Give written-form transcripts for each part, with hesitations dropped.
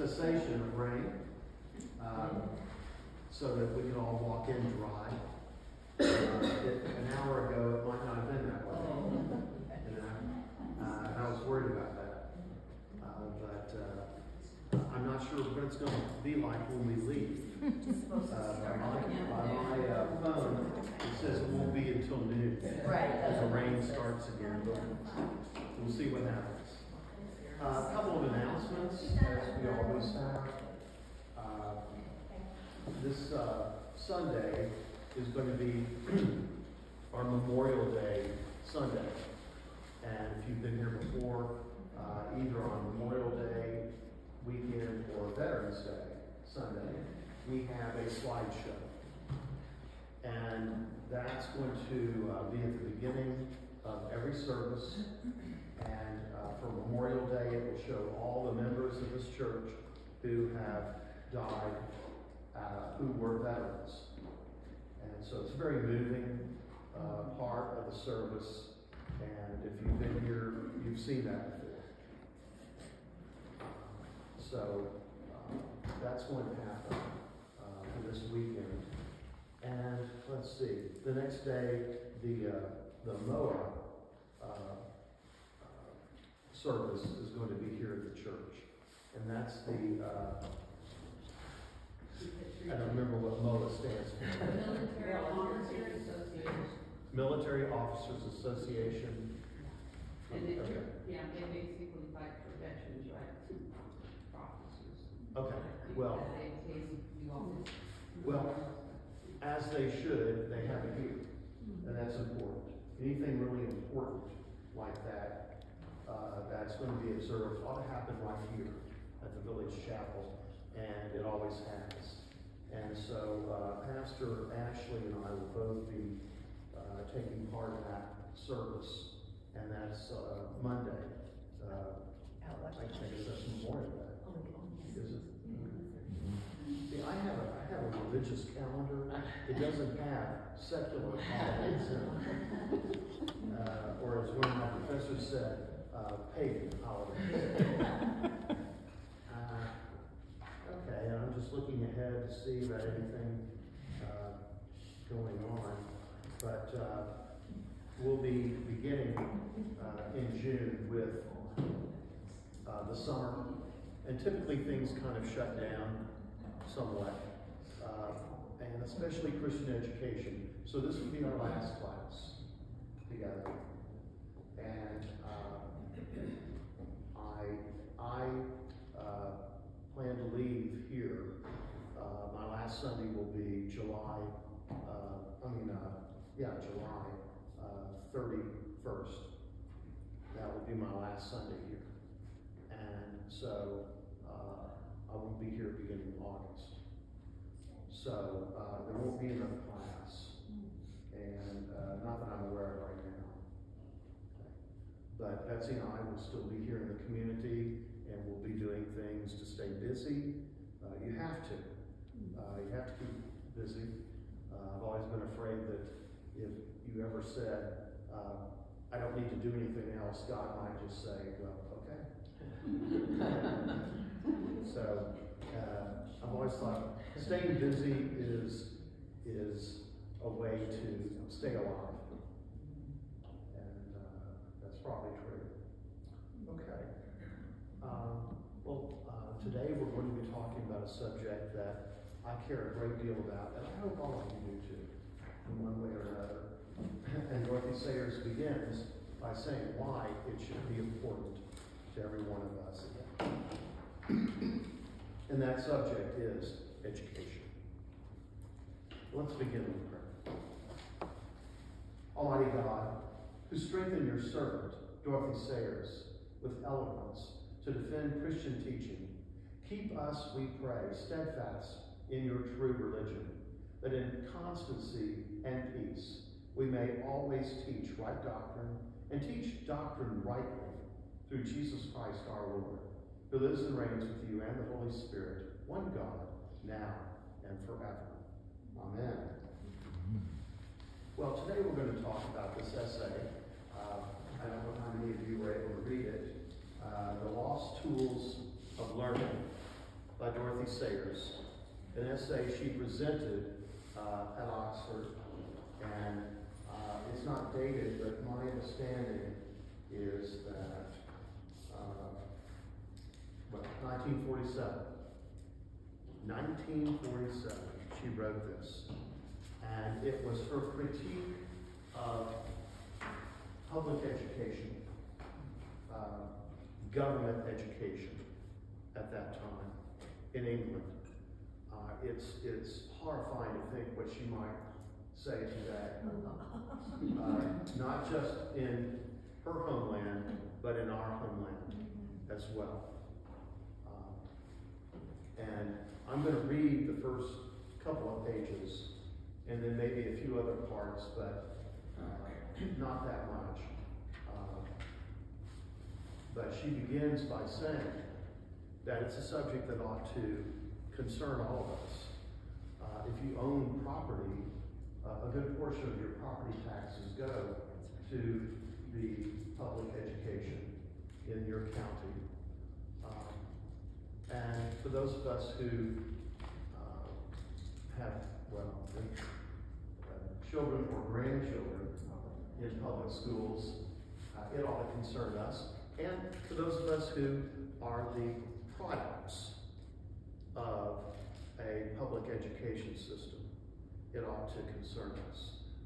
cessation of rain, so that we can all walk in dry. An hour ago, it might not have been that way. And I was worried about that. But I'm not sure what it's going to be like when we leave. By my phone, it says it won't be until noon. Right. As the rain starts again, but we'll see what happens. A couple of announcements, as we always have. This Sunday is going to be our Memorial Day Sunday. And if you've been here before, either on Memorial Day weekend or Veterans Day Sunday, we have a slideshow. And that's going to be at the beginning of every service. And for Memorial Day, it will show all the members of this church who have died, who were veterans. And so it's a very moving part of the service. And if you've been here, you've seen that before. So that's going to happen for this weekend. And let's see, the next day, the MOA service is going to be here at the church. And that's the, I don't remember what MOA stands for. Military Officers Association. Military Officers Association. And they, Okay. yeah, they basically fight for veterans' rights officers. Okay, well, Well, as they should, they have it here, and that's important. Anything really important like that, that's going to be observed ought to happen right here at the village chapel, and it always has. And so Pastor Ashley and I will both be taking part in that service, and that's Monday. I guess that's Memorial Day. Is it? See, I have a religious calendar. It doesn't have secular holidays in it. Or as one of my professors said, pagan holidays. Okay, and I'm just looking ahead to see about anything going on. But we'll be beginning in June with the summer. And typically things kind of shut down somewhat, and especially Christian education. So this will be our last class together. And I plan to leave here. My last Sunday will be July 31st. That will be my last Sunday here. And so I won't be here beginning of August. So there won't be another class. And not that I'm aware of right now. But Betsy and I will still be here in the community, and we'll be doing things to stay busy. You have to. You have to keep busy. I've always been afraid that if you ever said, I don't need to do anything else, God might just say, well, okay. So I've always thought staying busy is a way to stay alive. And that's probably true. Okay. Today we're going to be talking about a subject that I care a great deal about, and I hope all of you do too, in one way or another. And Dorothy Sayers begins by saying why it should be important to every one of us. And that subject is education. Let's begin with prayer. Almighty God, who strengthened your servant, Dorothy Sayers, with eloquence to defend Christian teaching, keep us, we pray, steadfast in your true religion, that in constancy and peace we may always teach right doctrine and teach doctrine rightly through Jesus Christ our Lord, who lives and reigns with you and the Holy Spirit, one God, now and forever. Amen. Well, today we're going to talk about this essay. I don't know how many of you were able to read it. The Lost Tools of Learning. by Dorothy Sayers, an essay she presented at Oxford, and it's not dated, but my understanding is that, 1947. 1947, she wrote this, and it was her critique of public education, government education at that time in England. It's horrifying to think what she might say today, not just in her homeland, but in our homeland as well. And I'm going to read the first couple of pages, and then maybe a few other parts, but not that much. But she begins by saying that it's a subject that ought to concern all of us. If you own property, a good portion of your property taxes go to the public education in your county. And for those of us who have, children or grandchildren in public schools, it ought to concern us. And for those of us who are the products of a public education system, it ought to concern us.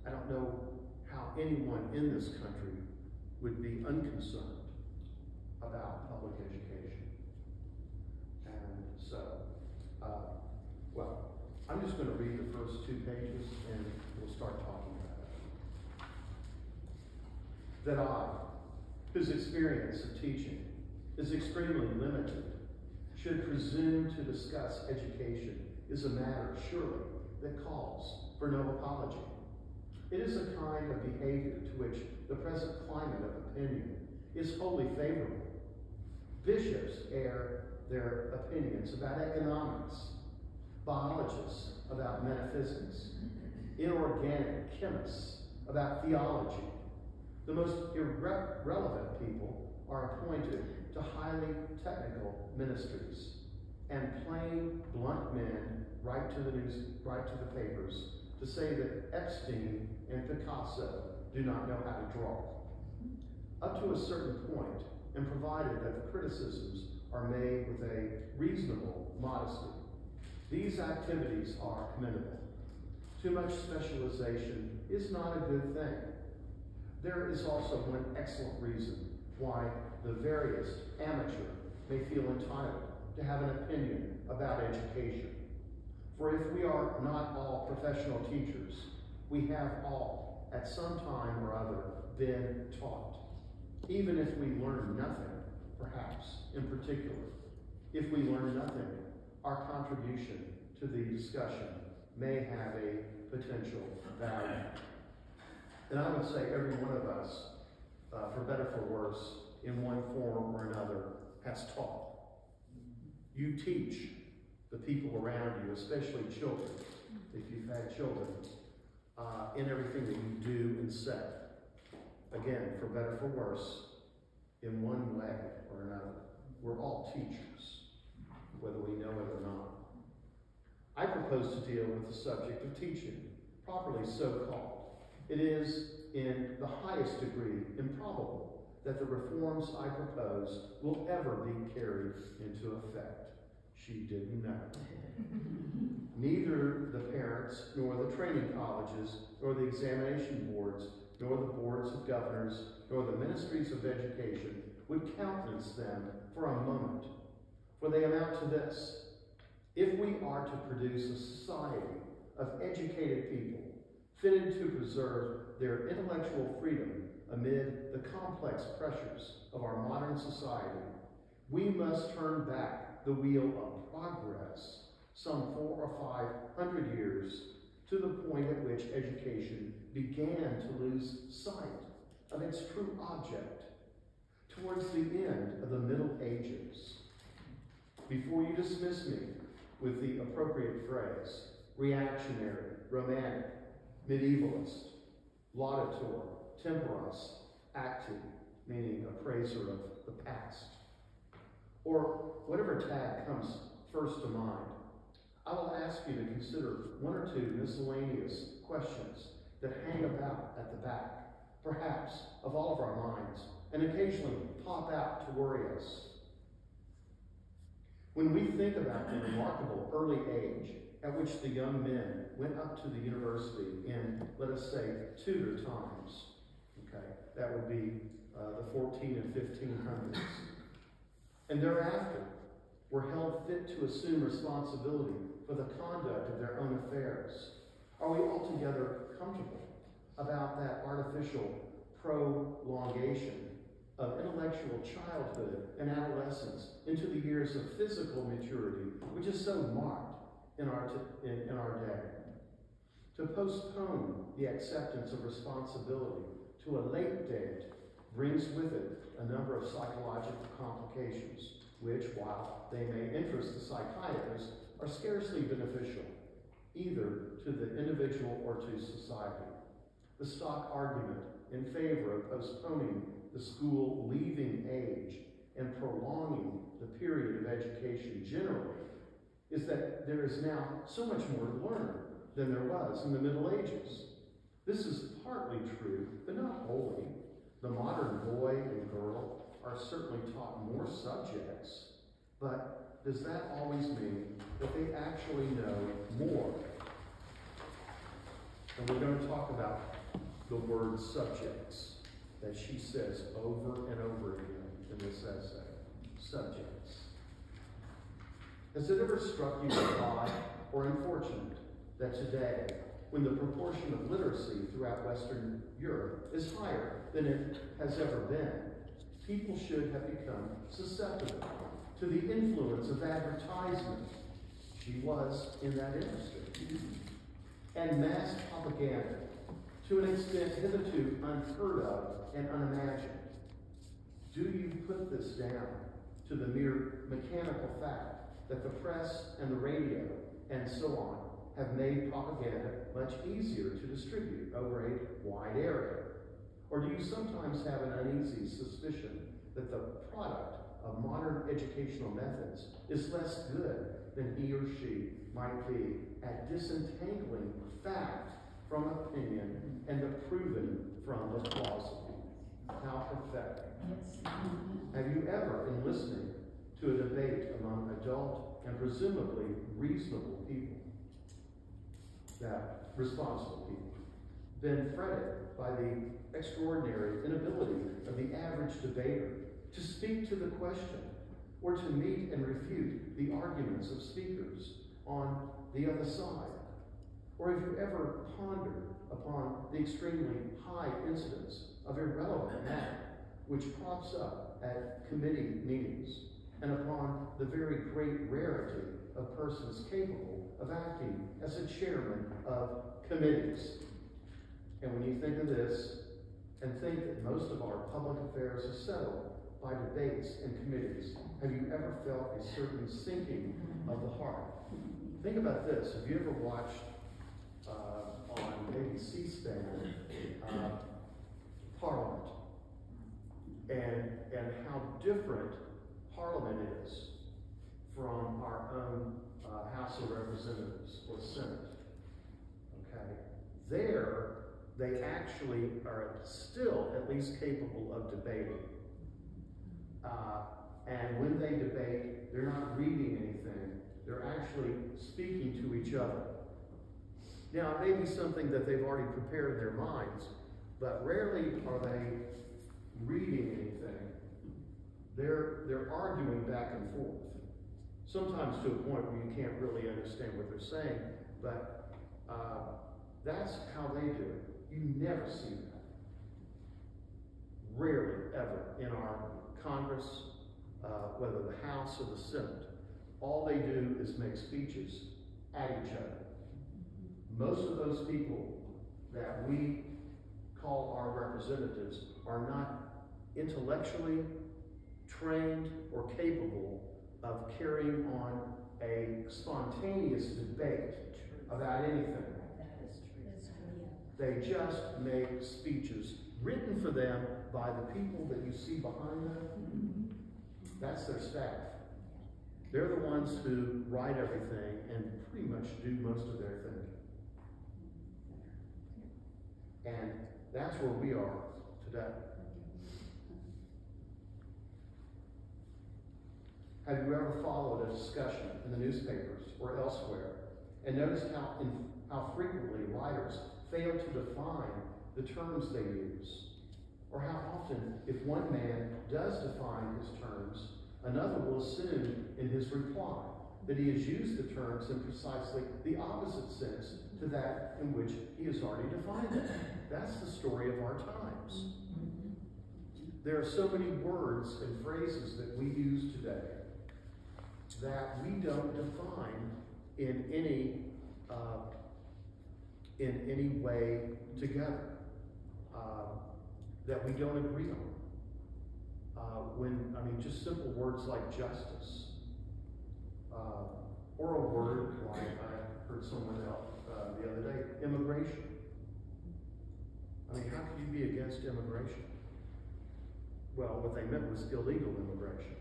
I don't know how anyone in this country would be unconcerned about public education. And so, I'm just going to read the first 2 pages and we'll start talking about it. That I, whose experience of teaching is extremely limited, should presume to discuss education is a matter, surely, that calls for no apology. It is a kind of behavior to which the present climate of opinion is wholly favorable. Bishops air their opinions about economics, biologists about metaphysics, inorganic chemists about theology. The most irrelevant people are appointed to highly technical ministries, and plain, blunt men write to the papers to say that Epstein and Picasso do not know how to draw. Up to a certain point, and provided that the criticisms are made with a reasonable modesty, these activities are commendable. Too much specialization is not a good thing. There is also one excellent reason why the veriest amateur may feel entitled to have an opinion about education. For if we are not all professional teachers, we have all, at some time or other, been taught. Even if we learn nothing, perhaps, in particular, if we learn nothing, our contribution to the discussion may have a potential value. And I would say every one of us, for better or for worse, in one form or another, has taught. You teach the people around you, especially children, if you've had children, in everything that you do and say. Again, for better or for worse, in one way or another. We're all teachers, whether we know it or not. I propose to deal with the subject of teaching, properly so called. It is in the highest degree improbable that the reforms I propose will ever be carried into effect. She didn't know. Neither the parents, nor the training colleges, nor the examination boards, nor the boards of governors, nor the ministries of education would countenance them for a moment. For they amount to this: if we are to produce a society of educated people, fitted to preserve their intellectual freedom amid the complex pressures of our modern society, we must turn back the wheel of progress some 400 or 500 years to the point at which education began to lose sight of its true object, towards the end of the Middle Ages. Before you dismiss me with the appropriate phrase, reactionary, romantic, medievalist, laudator, temporis, acti, meaning a praiser of the past, or whatever tag comes first to mind. I will ask you to consider one or two miscellaneous questions that hang about at the back, perhaps of all of our minds, and occasionally pop out to worry us. When we think about the remarkable early age at which the young men went up to the university in, let us say, Tudor times, okay, that would be the 14 and 1500s, and thereafter were held fit to assume responsibility for the conduct of their own affairs, are we altogether comfortable about that artificial prolongation of intellectual childhood and adolescence into the years of physical maturity, which is so marked in our day? To postpone the acceptance of responsibility to a late date brings with it a number of psychological complications, which, while they may interest the psychiatrist, are scarcely beneficial, either to the individual or to society. The stock argument in favor of postponing the school leaving age and prolonging the period of education generally is that there is now so much more to learn than there was in the Middle Ages. This is partly true, but not wholly. The modern boy and girl are certainly taught more subjects, but does that always mean that they actually know more? And we're going to talk about the word subjects that she says over and over again in this essay. Subjects. Has it ever struck you as odd or unfortunate that today, when the proportion of literacy throughout Western Europe is higher than it has ever been, people should have become susceptible to the influence of advertisement? She was in that industry. And mass propaganda, to an extent hitherto unheard of and unimagined. Do you put this down to the mere mechanical fact that the press and the radio and so on have made propaganda much easier to distribute over a wide area? Or do you sometimes have an uneasy suspicion that the product of modern educational methods is less good than he or she might be at disentangling fact from opinion and the proven from the plausible? How prophetic. Have you ever, in listening to a debate among adult and presumably reasonable people, that responsible people, been fretted by the extraordinary inability of the average debater to speak to the question or to meet and refute the arguments of speakers on the other side? Or have you ever pondered upon the extremely high incidence of irrelevant matter which crops up at committee meetings, and upon the very great rarity of persons capable of acting as a chairman of committees? And when you think of this, and think that most of our public affairs are settled by debates and committees, have you ever felt a certain sinking of the heart? Think about this. Have you ever watched on maybe C-SPAN Parliament, and how different Parliament is from our own House of Representatives or Senate? Okay, there they actually are still at least capable of debating. And when they debate, they're not reading anything. They're actually speaking to each other. Now, it may be something that they've already prepared in their minds, but rarely are they reading anything. They're arguing back and forth, sometimes to a point where you can't really understand what they're saying, but that's how they do it. You never see that. Rarely, ever, in our Congress, whether the House or the Senate. All they do is make speeches at each other. Most of those people that we call our representatives are not intellectually trained or capable of carrying on a spontaneous debate about anything. They just make speeches written for them by the people that you see behind them. That's their staff. They're the ones who write everything and pretty much do most of their thinking. And that's where we are today. Have you ever followed a discussion in the newspapers or elsewhere and noticed how frequently writers fail to define the terms they use? Or how often, if one man does define his terms, another will assume in his reply that he has used the terms in precisely the opposite sense to that in which he has already defined them. That's the story of our times. There are so many words and phrases that we use today that we don't define in any way together, that we don't agree on. Just simple words like justice, or a word like, I heard someone else the other day, immigration. How can you be against immigration? Well, what they meant was illegal immigration.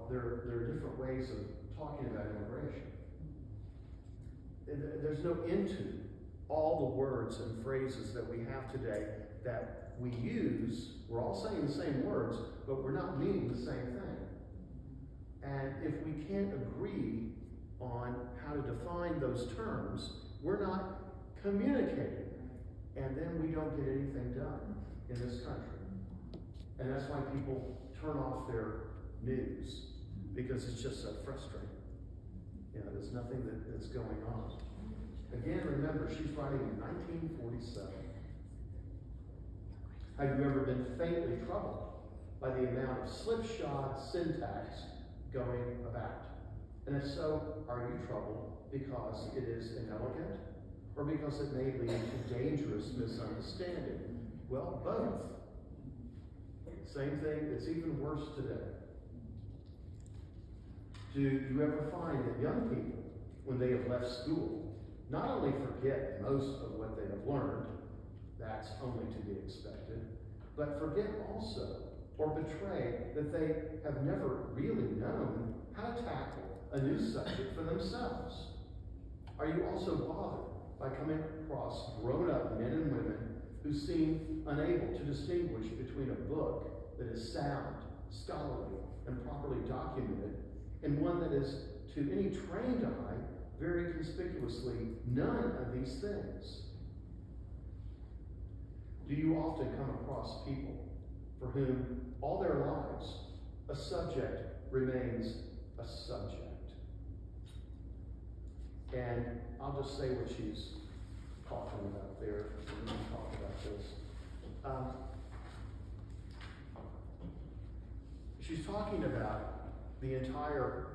There are different ways of talking about immigration. There's no end to all the words and phrases that we have today that we use. We're all saying the same words, but we're not meaning the same thing. And if we can't agree on how to define those terms, we're not communicating. And then we don't get anything done in this country. And that's why people turn off their news, because it's just so frustrating. There's nothing that's going on. Again, remember, she's writing in 1947. Have you ever been faintly troubled by the amount of slipshod syntax going about? And if so, are you troubled because it is inelegant, or because it may lead to dangerous misunderstanding? Well, both. Same thing, it's even worse today. Do you ever find that young people, when they have left school, not only forget most of what they have learned, that's only to be expected, but forget also, or betray, that they have never really known how to tackle a new subject for themselves? Are you also bothered by coming across grown-up men and women who seem unable to distinguish between a book that is sound, scholarly, and properly documented, and one that is, to any trained eye, very conspicuously none of these things? Do you often come across people for whom all their lives a subject remains a subject? And I'll just say what she's talking about there when we talk about this. She's talking about the entire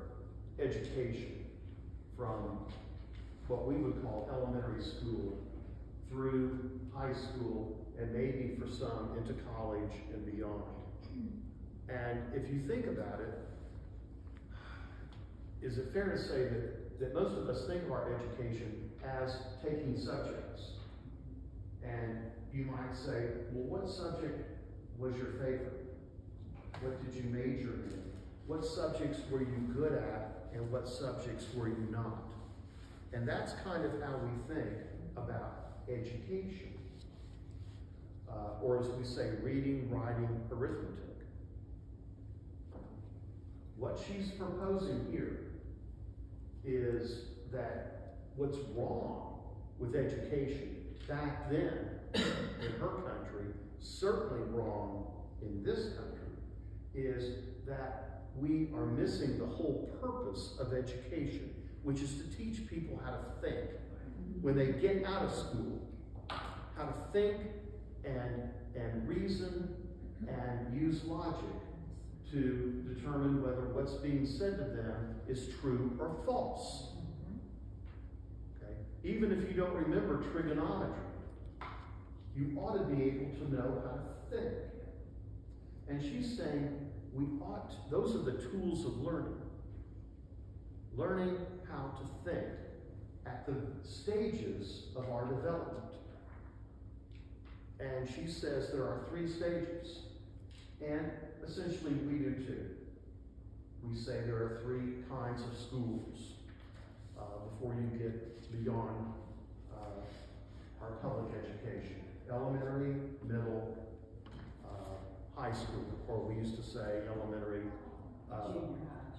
education from what we would call elementary school through high school, and maybe for some into college and beyond. And if you think about it, is it fair to say that most of us think of our education as taking subjects? And you might say, well, what subject was your favorite? What did you major in? What subjects were you good at, and what subjects were you not? And that's kind of how we think about education. Or as we say, reading, writing, arithmetic. What she's proposing here is that what's wrong with education back then in her country, certainly wrong in this country, is that we are missing the whole purpose of education, which is to teach people how to think. When they get out of school, how to think and reason and use logic to determine whether what's being said to them is true or false. Okay? Even if you don't remember trigonometry, you ought to be able to know how to think. And she's saying we ought to, those are the tools of learning. Learning how to think at the stages of our development. And she says there are 3 stages, and essentially we do too. we say there are 3 kinds of schools before you get beyond our public education: elementary, middle, high school, or we used to say elementary,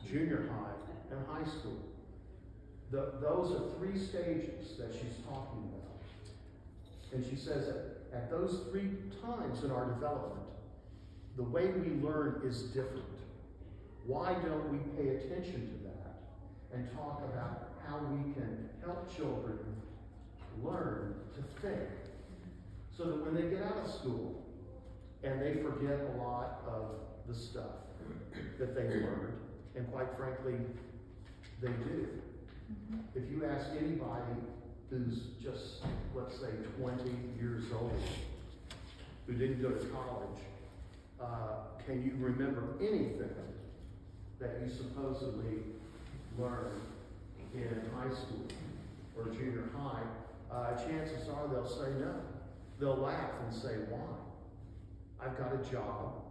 junior high, and high school. Those are 3 stages that she's talking about. And she says that at those 3 times in our development, the way we learn is different. Why don't we pay attention to that and talk about how we can help children learn to think, so that when they get out of school and they forget a lot of the stuff that they learned, and quite frankly, they do. If you ask anybody who's just, let's say, 20 years old, who didn't go to college, can you remember anything that you supposedly learned in high school or junior high? Chances are they'll say no. They'll laugh and say, why? I've got a job.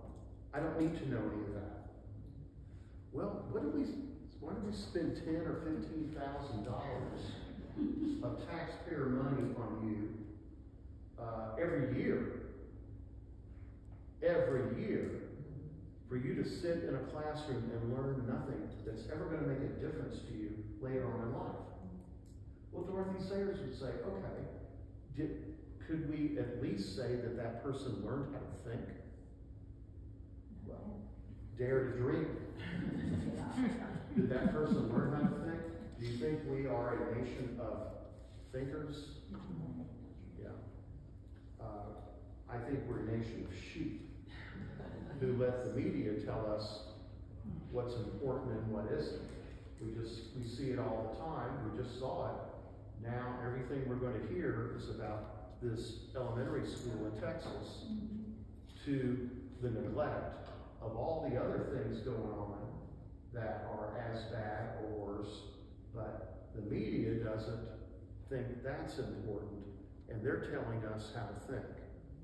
I don't need to know any of that. Well, why do we spend $10,000 or $15,000 of taxpayer money on you every year for you to sit in a classroom and learn nothing that's ever going to make a difference to you later on in life? Well, Dorothy Sayers would say, okay, could we at least say that that person learned how to think? Well, dare to dream. Did that person learn how to think? Do you think we are a nation of thinkers? Yeah. I think we're a nation of sheep who let the media tell us what's important and what isn't. We see it all the time. We just saw it. Now everything we're going to hear is about this elementary school in Texas, to the neglect of all the other things going on that are as bad or worse, but the media doesn't think that's important, and they're telling us how to think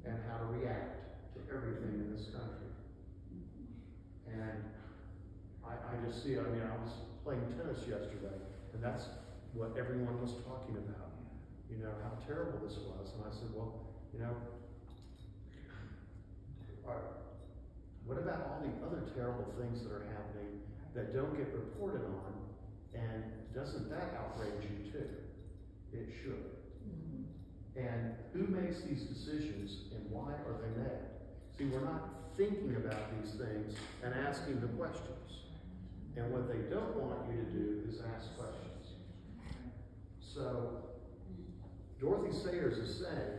and how to react to everything in this country. And I just see, I was playing tennis yesterday, and that's what everyone was talking about, how terrible this was. And I said, well, what about all the other terrible things that are happening that don't get reported on, and doesn't that outrage you too? It should. And who makes these decisions, and why are they made? See, we're not thinking about these things and asking the questions. And what they don't want you to do is ask questions. So, Dorothy Sayers is saying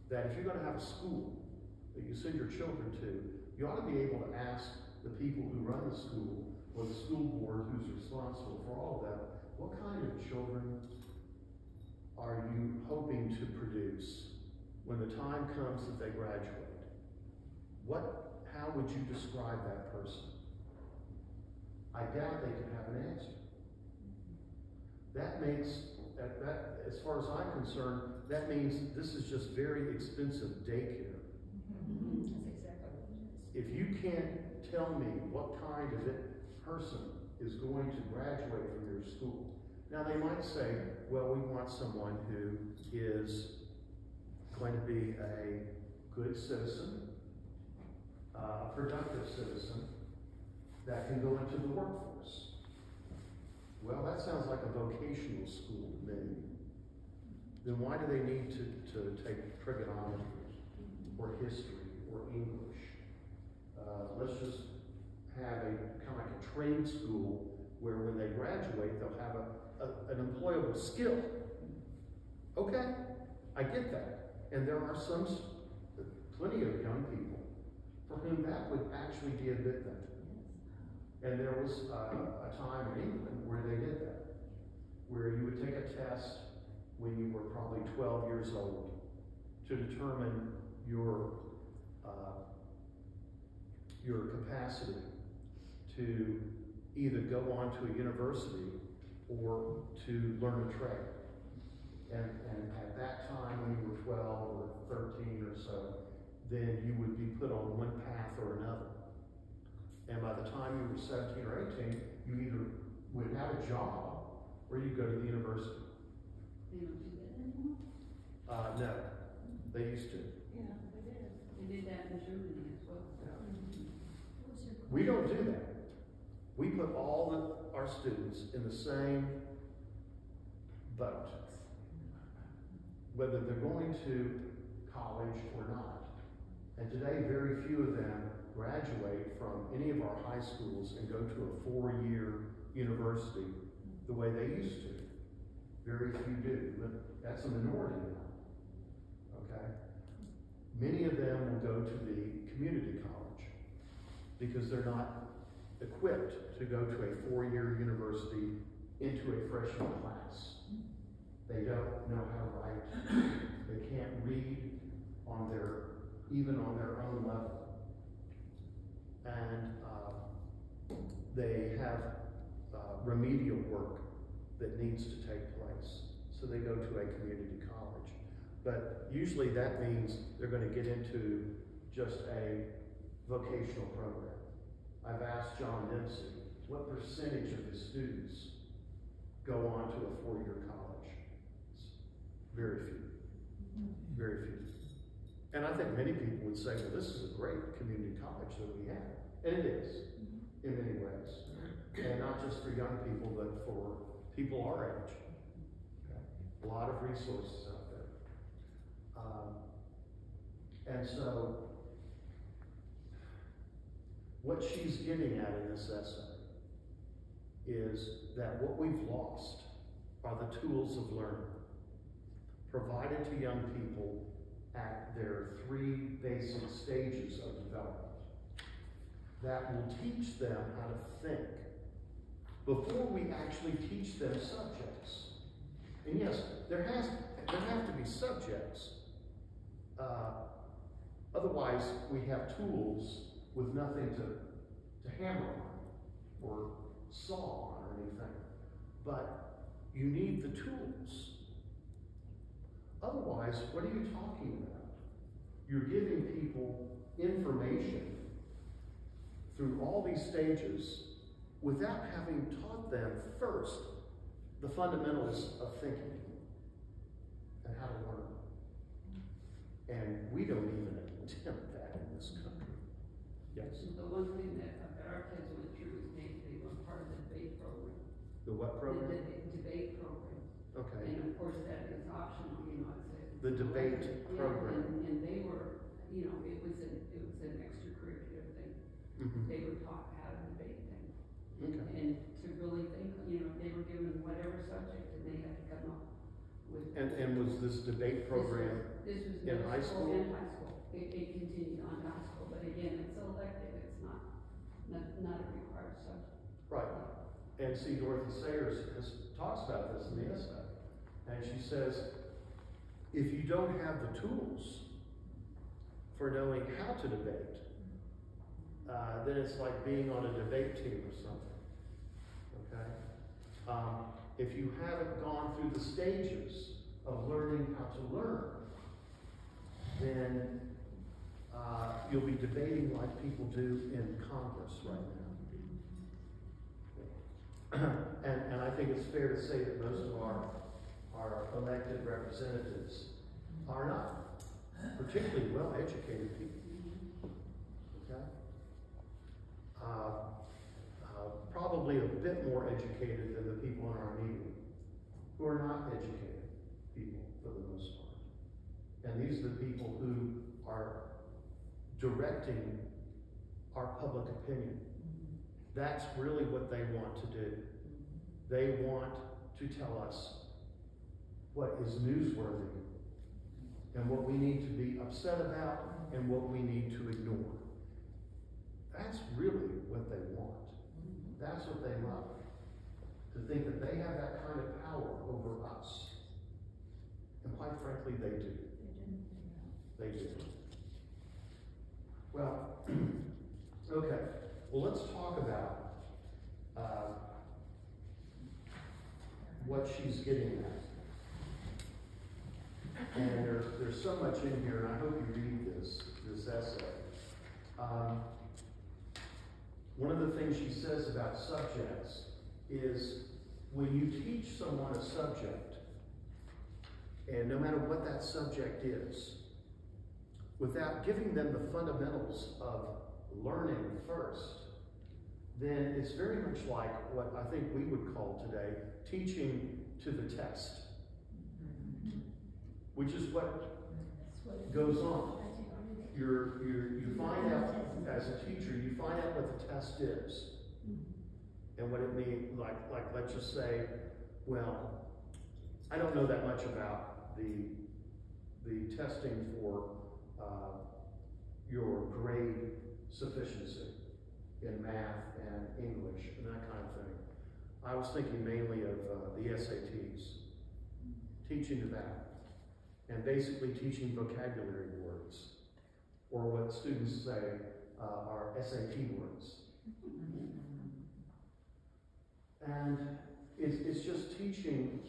that if you're going to have a school that you send your children to, you ought to be able to ask the people who run the school, or the school board who's responsible for all of that, what kind of children are you hoping to produce when the time comes that they graduate? How would you describe that person? I doubt they could have an answer. That makes, as far as I'm concerned, that means this is just very expensive daycare. That's exactly what it is. If you can't tell me what kind of person is going to graduate from your school. Now they might say, well, we want someone who is going to be a good citizen, a productive citizen that can go into the workforce. Well, that sounds like a vocational school to me. Then why do they need to take trigonometry or history or English? Let's just have a kind of like a trade school where when they graduate, they'll have an employable skill. Okay, I get that. And there are plenty of young people for whom that would actually be a good thing. And there was a time in England where they did that, where you would take a test when you were probably 12 years old to determine your capacity to either go on to a university or to learn a trade. And at that time, when you were 12 or 13 or so, then you would be put on one path or another. And by the time you were 17 or 18, you either would have a job or you go to the university. They don't do that anymore? No, they used to. Yeah, they did. They did that in Germany as well. We don't do that. We put all our students in the same boat, whether they're going to college or not. And today, very few of them graduate from any of our high schools and go to a 4-year university the way they used to. Very few do, but that's a minority now. Okay? Many of them will go to the community college because they're not equipped to go to a 4-year university into a freshman class. They don't know how to write. They can't read even on their own level. And they have remedial work that needs to take place. So they go to a community college. But usually that means they're going to get into just a vocational program. I've asked John Dempsey, what percentage of his students go on to a 4-year college? It's very few. Very few. And I think many people would say, well, this is a great community college that we have. And it is, in many ways. And not just for young people, but for people our age. Okay. A lot of resources out there. And so, what she's getting at in this essay is that what we've lost are the tools of learning provided to young people at their 3 basic stages of development that will teach them how to think before we actually teach them subjects. And yes, there have to be subjects. Otherwise, we have tools with nothing to hammer on or saw on or anything. But you need the tools. Otherwise, what are you talking about? You're giving people information through all these stages without having taught them first the fundamentals of thinking and how to learn. And we don't even attempt that in this country. Yes? The one thing that our kids went through is they were part of the debate program. The what program? The debate program. Okay. And of course that is optional, it's The debate program. And they were, it was an extracurricular thing. Mm-hmm. They were taught how to debate things. Okay. And to really think, they were given whatever subject and they had to come up with. And was this debate program This was in high school? In high school. It continued on to high school, but again, it's elective, it's not a required subject. Right. And see, Dorothy Sayers talks about this in the essay. And she says, if you don't have the tools for knowing how to debate, then it's like being on a debate team or something. Okay? If you haven't gone through the stages of learning how to learn, then you'll be debating like people do in Congress right now. And I think it's fair to say that most of our elected representatives are not particularly well-educated people. Okay? Probably a bit more educated than the people in our meeting, who are not educated people for the most part. And these are the people who are directing our public opinion. That's really what they want to do. They want to tell us what is newsworthy and what we need to be upset about and what we need to ignore. That's really what they want. That's what they love. To think that they have that kind of power over us. And quite frankly, they do. They do. Well, okay. Well, let's talk about what she's getting at. And there's so much in here, and I hope you read this essay. One of the things she says about subjects is when you teach someone a subject, and no matter what that subject is, without giving them the fundamentals of learning first, then it's very much like what I think we would call today teaching to the test, which is what goes on. You find out, as a teacher, you find out what the test is and what it means. Like let's just say, well, I don't know that much about the testing for your grade sufficiency in math and English and that kind of thing. I was thinking mainly of the SATs, teaching to that, and basically teaching vocabulary words, or what students say are SAT words. And it's just teaching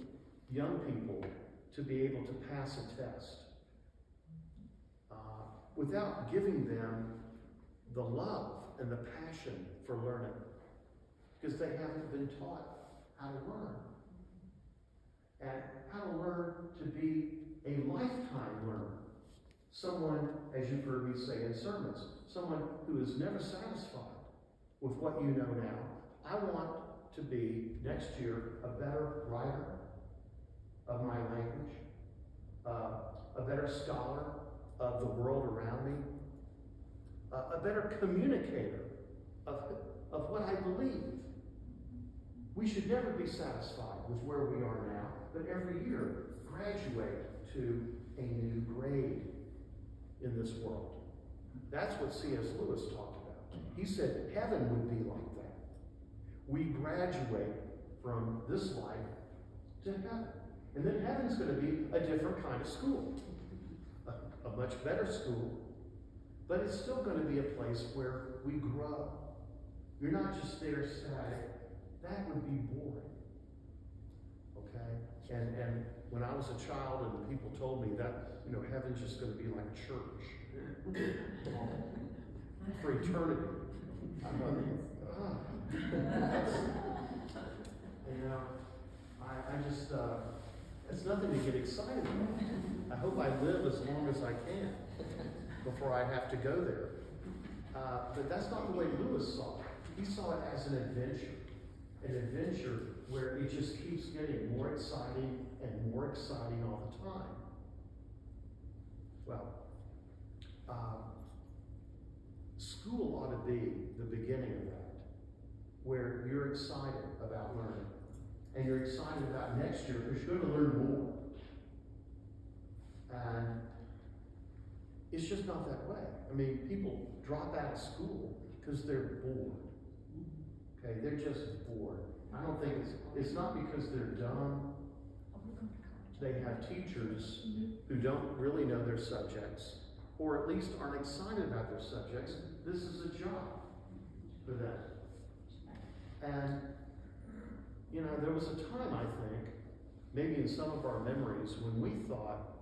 young people to be able to pass a test without giving them the love and the passion for learning, because they haven't been taught how to learn. And how to learn to be a lifetime learner. Someone, as you've heard me say in sermons, someone who is never satisfied with what you know now. I want to be, next year, a better writer of my language, a better scholar of the world around me, a better communicator of what I believe. We should never be satisfied with where we are now, but every year graduate to a new grade in this world. That's what C.S. Lewis talked about. He said heaven would be like that. We graduate from this life to heaven. And then heaven's going to be a different kind of school, a much better school, but it's still going to be a place where we grow. You're not just there static. That would be boring. Okay? And when I was a child and people told me that, heaven's just going to be like church for eternity, I'm like, I just, it's nothing to get excited about. I hope I live as long as I can before I have to go there. But that's not the way Lewis saw it. He saw it as an adventure where it just keeps getting more exciting and more exciting all the time. Well, school ought to be the beginning of that, where you're excited about learning, and you're excited about next year because you're going to learn more. And it's just not that way. I mean, people drop out of school because they're bored. Okay, they're just bored. I don't think it's not because they're dumb. They have teachers who don't really know their subjects, or at least aren't excited about their subjects. This is a job for them. And, there was a time, I think, maybe in some of our memories, when we thought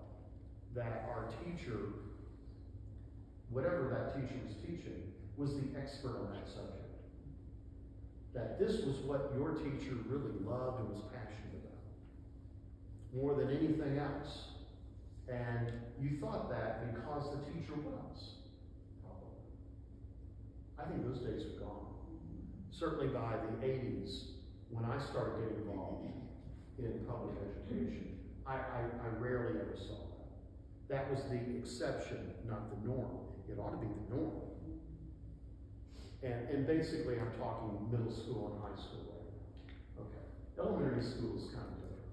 that our teacher, whatever that teacher was teaching, was the expert on that subject. That this was what your teacher really loved and was passionate about, more than anything else. And you thought that because the teacher was, probably. I think those days are gone. Certainly by the 80s, when I started getting involved in public education, I rarely ever saw that. That was the exception, not the norm. It ought to be the norm. And basically, I'm talking middle school and high school right now. Okay. Elementary school is kind of different.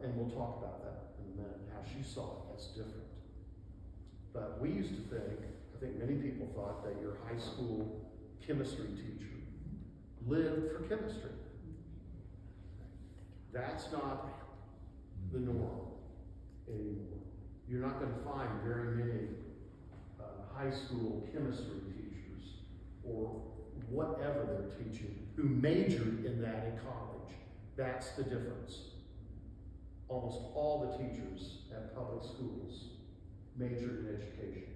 And we'll talk about that in a minute, how she saw it as different. But we used to think, I think many people thought, that your high school chemistry teacher lived for chemistry. That's not the norm anymore. You're not going to find very many high school chemistry teachers, or whatever they're teaching, who majored in that in college. That's the difference. Almost all the teachers at public schools majored in education.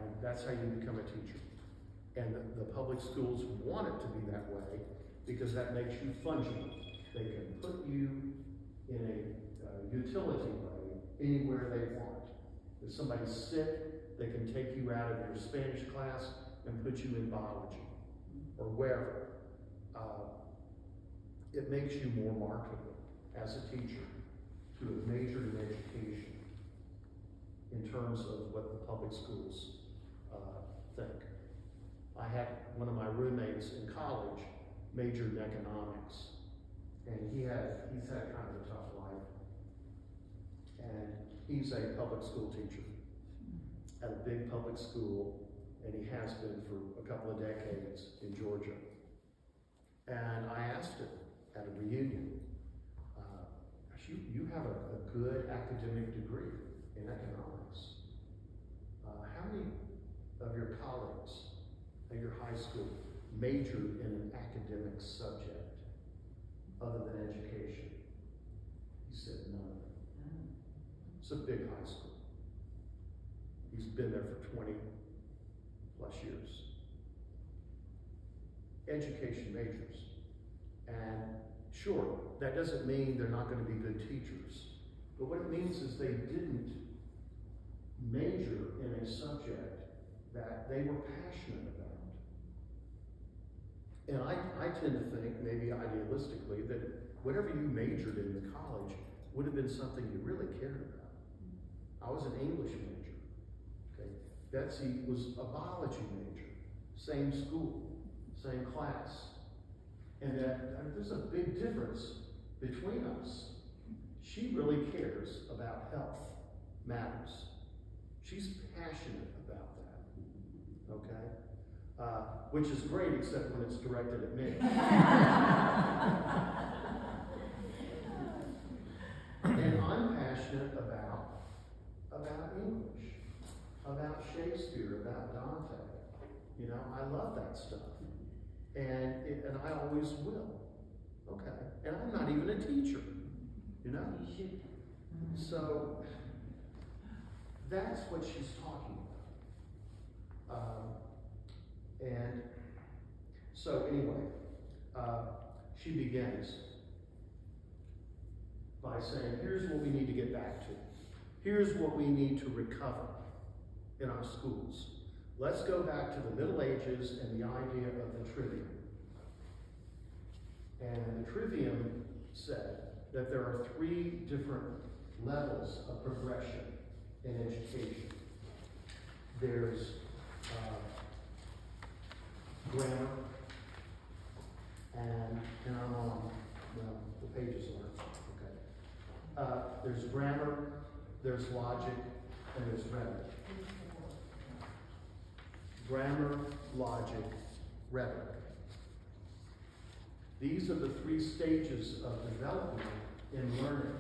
and that's how you become a teacher. And the public schools want it to be that way because that makes you fungible. They can put you in a utility way anywhere they want. If somebody's sick, they can take you out of your Spanish class and put you in biology or wherever. It makes you more marketable as a teacher to have majored in education in terms of what the public schools think. I had one of my roommates in college majored in economics, and he's had kind of a tough life. And he's a public school teacher at a big public school, and he has been for a couple of decades in Georgia. And I asked him at a reunion, you have a good academic degree in economics. How many of your colleagues at your high school majored in an academic subject other than education? He said none of them. It's a big high school. He's been there for 20 plus years. Education majors. And sure, that doesn't mean they're not going to be good teachers. But what it means is they didn't major in a subject that they were passionate about. And I tend to think, maybe idealistically, that whatever you majored in college would have been something you really cared about. I was an English major. Okay? Betsy was a biology major. Same school, same class. And that there's a big difference between us. She really cares about health matters. She's passionate about that, okay? Which is great, except when it's directed at me. And I'm passionate about English, about Shakespeare, about Dante. You know, I love that stuff. And I always will, okay? And I'm not even a teacher, you know? You should. So, that's what she's talking about. And so anyway, she begins by saying, here's what we need to get back to. Here's what we need to recover in our schools. Let's go back to the Middle Ages and the idea of the trivium. And the trivium said that there are 3 different levels of progression in education. There's grammar, and I'm on, well, the pages aren't, okay. There's grammar, there's logic, and there's rhetoric. Grammar, logic, rhetoric. These are the 3 stages of development in learning.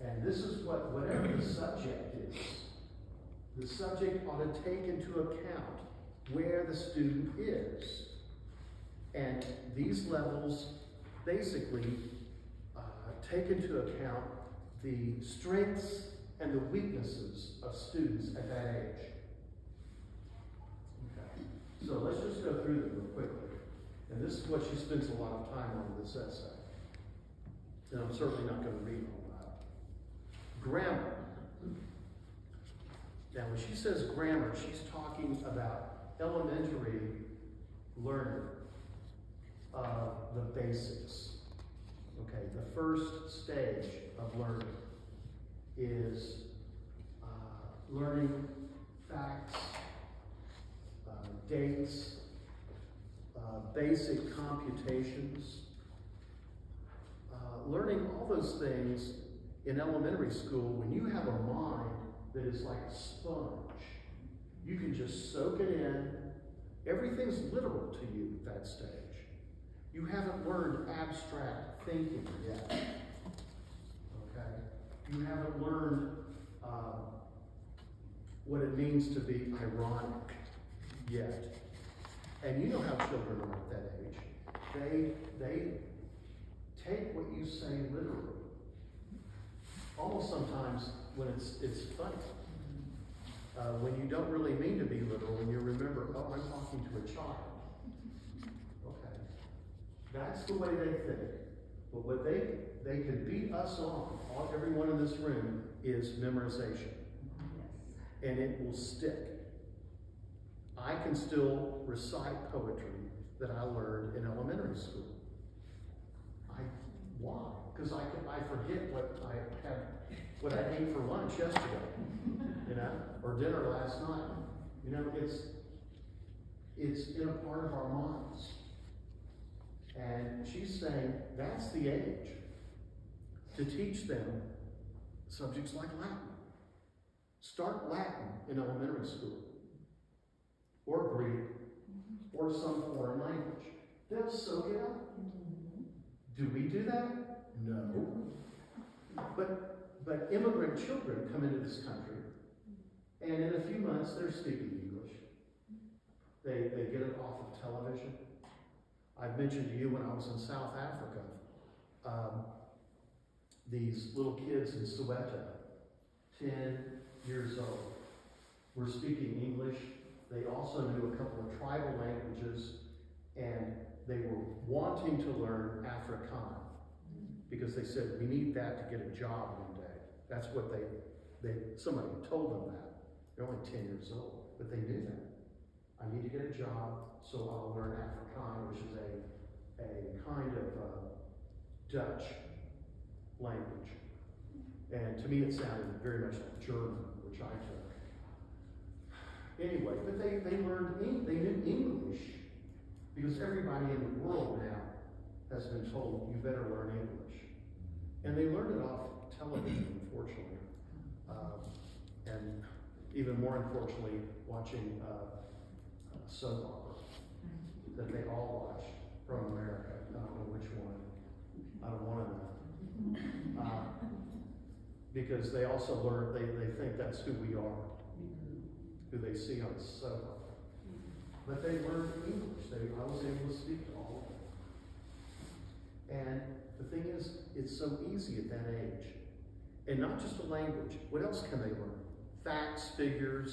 And this is whatever the subject is, the subject ought to take into account where the student is. And these levels basically take into account the strengths and the weaknesses of students at that age. Okay. So let's just go through them real quickly. And this is what she spends a lot of time on in this essay. And I'm certainly not going to read all that. Grammar. Now, when she says grammar, she's talking about elementary learning of the basics. Okay, the first stage of learning is learning facts, dates, basic computations, learning all those things in elementary school. When you have a mind that is like a sponge, you can just soak it in. Everything's literal to you at that stage. You haven't learned abstract thinking yet. Okay? You haven't learned what it means to be ironic yet. And you know how children are at that age. They take what you say literally. Almost sometimes when it's funny. when you don't really mean to be literal, when you remember, oh, I'm talking to a child. Okay. That's the way they think. But what they can beat us on, everyone in this room, is memorization. And it will stick. I can still recite poetry that I learned in elementary school. Why? Because I forget what I ate for lunch yesterday, or dinner last night. It's in a part of our minds. And she's saying that's the age to teach them subjects like Latin. Start Latin in elementary school, or Greek, or some foreign language. They'll soak it up. Do we do that? No. But immigrant children come into this country, and in a few months they're speaking English. They get it off of television. I've mentioned to you when I was in South Africa, these little kids in Soweto, 10 years old, were speaking English. They also knew a couple of tribal languages, and they were wanting to learn Afrikaans because they said, we need that to get a job one day. That's what somebody told them that. They're only 10 years old, but they knew that. I need to get a job, so I'll learn Afrikaans, which is a kind of Dutch language. And to me it sounded very much like German, which I took. Anyway, but they knew English, because everybody in the world now has been told, you better learn English. And they learned it off television, unfortunately. And even more unfortunately, watching soap opera that they all watch from America. I don't know which one. I don't want to know. Because they also learn, they think that's who we are, who they see on soap opera. But they learned English. I was able to speak to all of them. And the thing is, it's so easy at that age. And not just a language. What else can they learn? Facts, figures,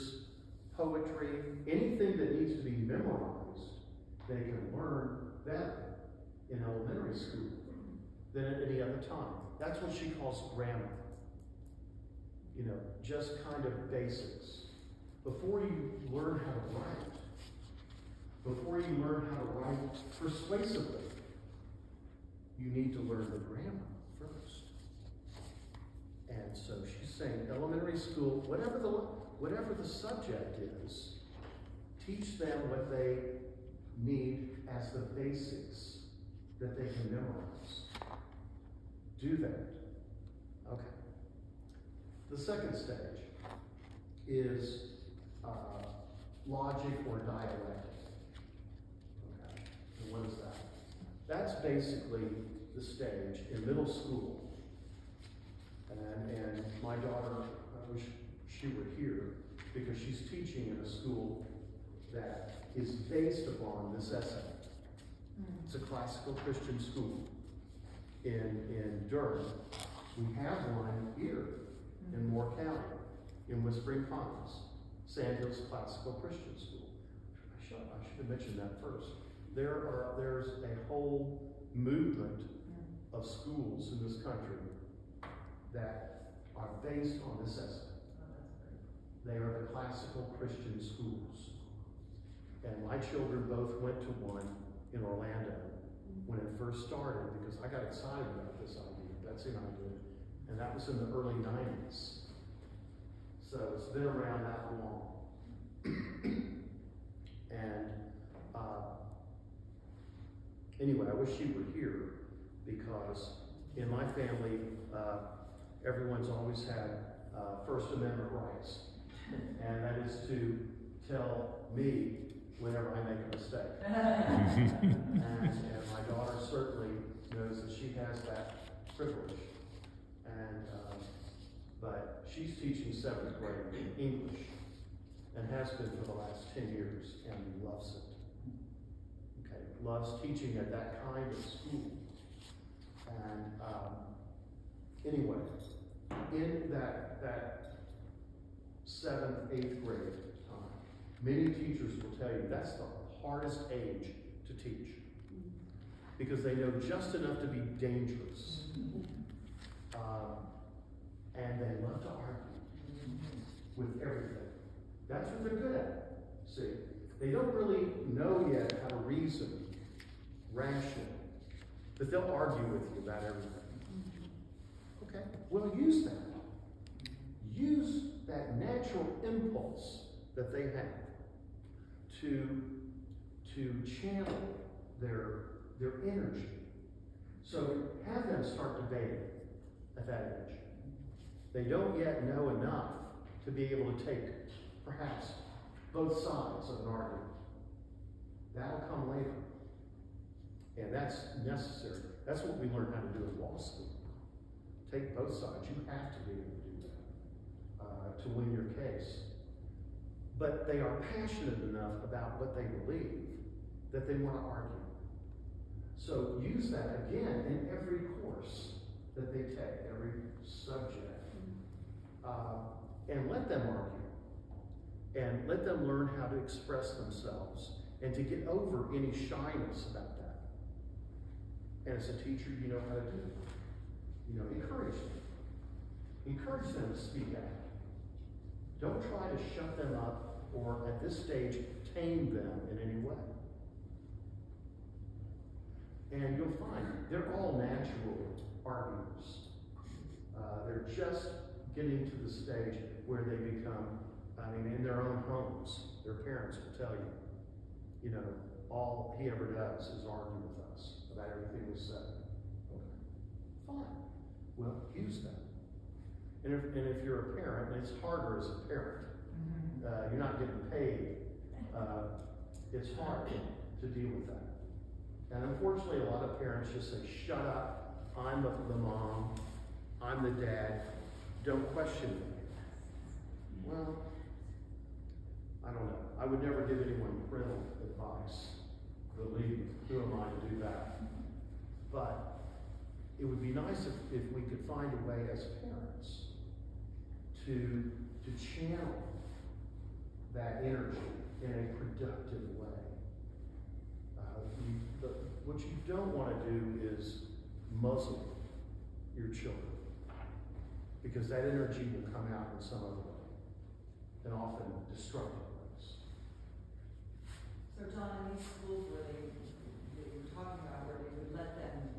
poetry, anything that needs to be memorized, they can learn better in elementary school than at any other time. That's what she calls grammar. Just kind of basics. Before you learn how to write, before you learn how to write persuasively, you need to learn the grammar first. And so she's saying elementary school, whatever the subject is, teach them what they need as the basics that they can memorize. Do that. Okay. The second stage is logic or dialectic. Okay. And what is that? That's basically the stage in middle school. And my daughter, I wish she were here, because she's teaching in a school that is based upon this essay. It's a classical Christian school in Durham. We have one here in Moore County, in Whispering Pines, Sandhills Classical Christian School. I should have mentioned that first. There's a whole movement of schools in this country that are based on this essay. They are the classical Christian schools. And my children both went to one in Orlando when it first started, because I got excited about this idea. Betsy and I did. And that was in the early 90s. So it's been around that long. And anyway, I wish she were here, because in my family, everyone's always had First Amendment rights. And that is to tell me whenever I make a mistake. and my daughter certainly knows that she has that privilege. And but she's teaching 7th grade English, and has been for the last 10 years, and loves it. Okay, loves teaching at that kind of school. And anyway, in that 7th, 8th grade time. Many teachers will tell you that's the hardest age to teach because they know just enough to be dangerous. And they love to argue with everything. That's what they're good at. See, they don't really know yet how to reason rationally, but they'll argue with you about everything. Okay, well, use that. Use that natural impulse that they have to channel their energy. So have them start debating at that age. They don't yet know enough to be able to take, perhaps, both sides of an argument. That'll come later. And that's necessary. That's what we learn how to do in law school. Take both sides. You have to be able to do that to win your case. But they are passionate enough about what they believe that they want to argue. So use that again in every course that they take, every subject. And let them argue. And let them learn how to express themselves and to get over any shyness about that. And as a teacher, you know how to do it. You know, encourage them. Encourage them to speak out. Don't try to shut them up or, at this stage, tame them in any way. And you'll find they're all natural arguers. They're just getting to the stage where they become, in their own homes, their parents will tell you, you know, all he ever does is argue with us about everything we say. Okay, fine. Well, use that. And if you're a parent, and it's harder as a parent, you're not getting paid, it's hard to deal with that. And unfortunately, a lot of parents just say, shut up, I'm the mom, I'm the dad, don't question me. Well, I don't know. I would never give anyone parental advice. Believe me, who am I to do that? But it would be nice if we could find a way as parents to channel that energy in a productive way. What you don't want to do is muzzle your children, because that energy will come out in some other way, and often destructive ways. So John, in these schools where they were talking about where they would let them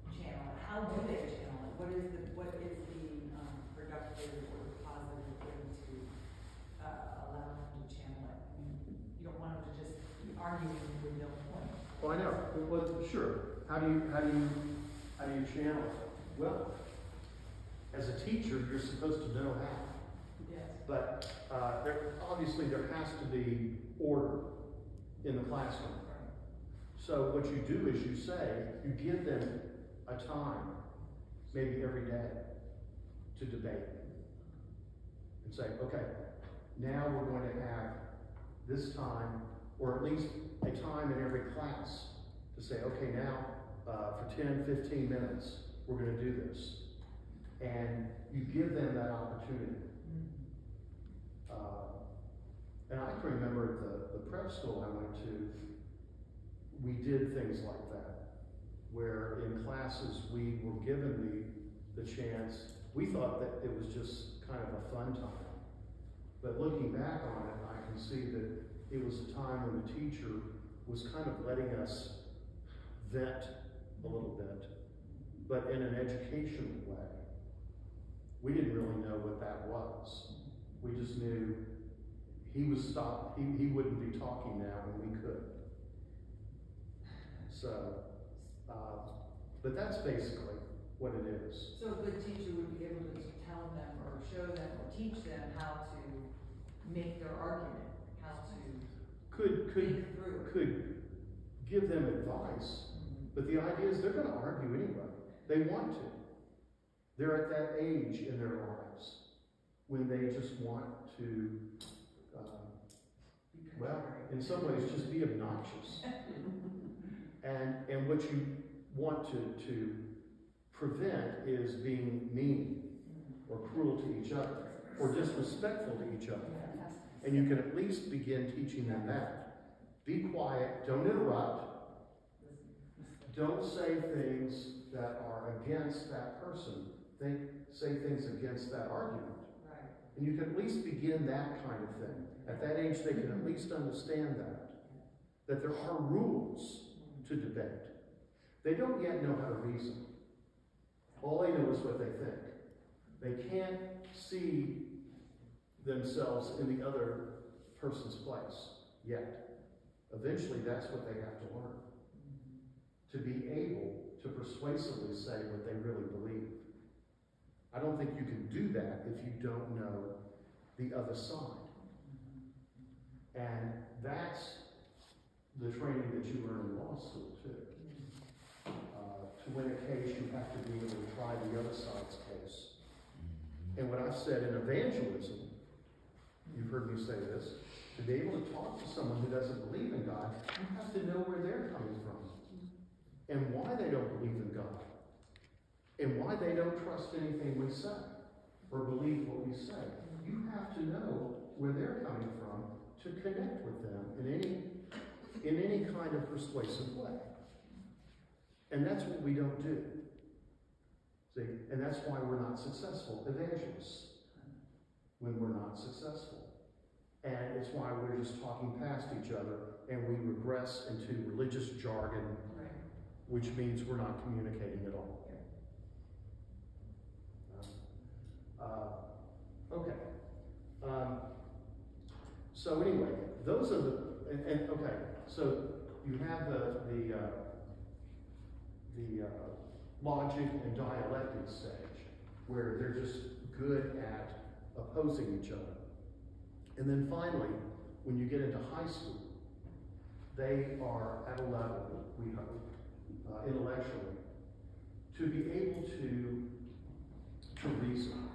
channel it, how do they channel it? What is the productive or positive way to allow them to channel it? I mean, you don't want them to just be arguing with no point. Well, I know. Well, sure. How do you channel it? Well, as a teacher, you're supposed to know how. Yes. But obviously there has to be order in the classroom. Right. So what you do is you say, you give them a time, maybe every day, to debate. And say, okay, now we're going to have this time, or at least a time in every class, to say, okay, now for 10, 15 minutes, we're going to do this. And you give them that opportunity. And I can remember the prep school I went to, we did things like that, where in classes we were given the chance. We thought that it was just kind of a fun time. But looking back on it, I can see that it was a time when the teacher was kind of letting us vent a little bit, but in an educational way. We didn't really know what that was. We just knew he was stopped. He wouldn't be talking now when we could. So, but that's basically what it is. So a good teacher would be able to tell them or show them or teach them how to make their argument, how to Could give them advice, but the idea is they're going to argue anyway. They want to. They're at that age in their lives when they just want to, well, in some ways, just be obnoxious. And what you want to prevent is being mean or cruel to each other. or disrespectful to each other. And you can at least begin teaching them that. Be quiet, don't interrupt, don't say things that are against that person. Say things against that argument. Right. And you can at least begin that kind of thing. At that age, they can at least understand that there are rules to debate. They don't yet know how to reason. All they know is what they think. They can't see themselves in the other person's place yet. Eventually, that's what they have to learn. To be able to persuasively say what they really believe. I don't think you can do that if you don't know the other side. And that's the training that you learn in law school, too. To win a case, you have to be able to try the other side's case. And what I've said in evangelism, you've heard me say this, to be able to talk to someone who doesn't believe in God, you have to know where they're coming from. And why they don't believe in God. And why they don't trust anything we say. Or believe what we say. You have to know where they're coming from to connect with them in any kind of persuasive way. And that's what we don't do. See? And that's why we're not successful evangelists. When we're not successful. And it's why we're just talking past each other and we regress into religious jargon, which means we're not communicating at all. Okay. So anyway, those are the, okay, so you have the logic and dialectic stage, where they're just good at opposing each other. And then finally, when you get into high school, they are at a level, we hope, intellectually, to be able to reason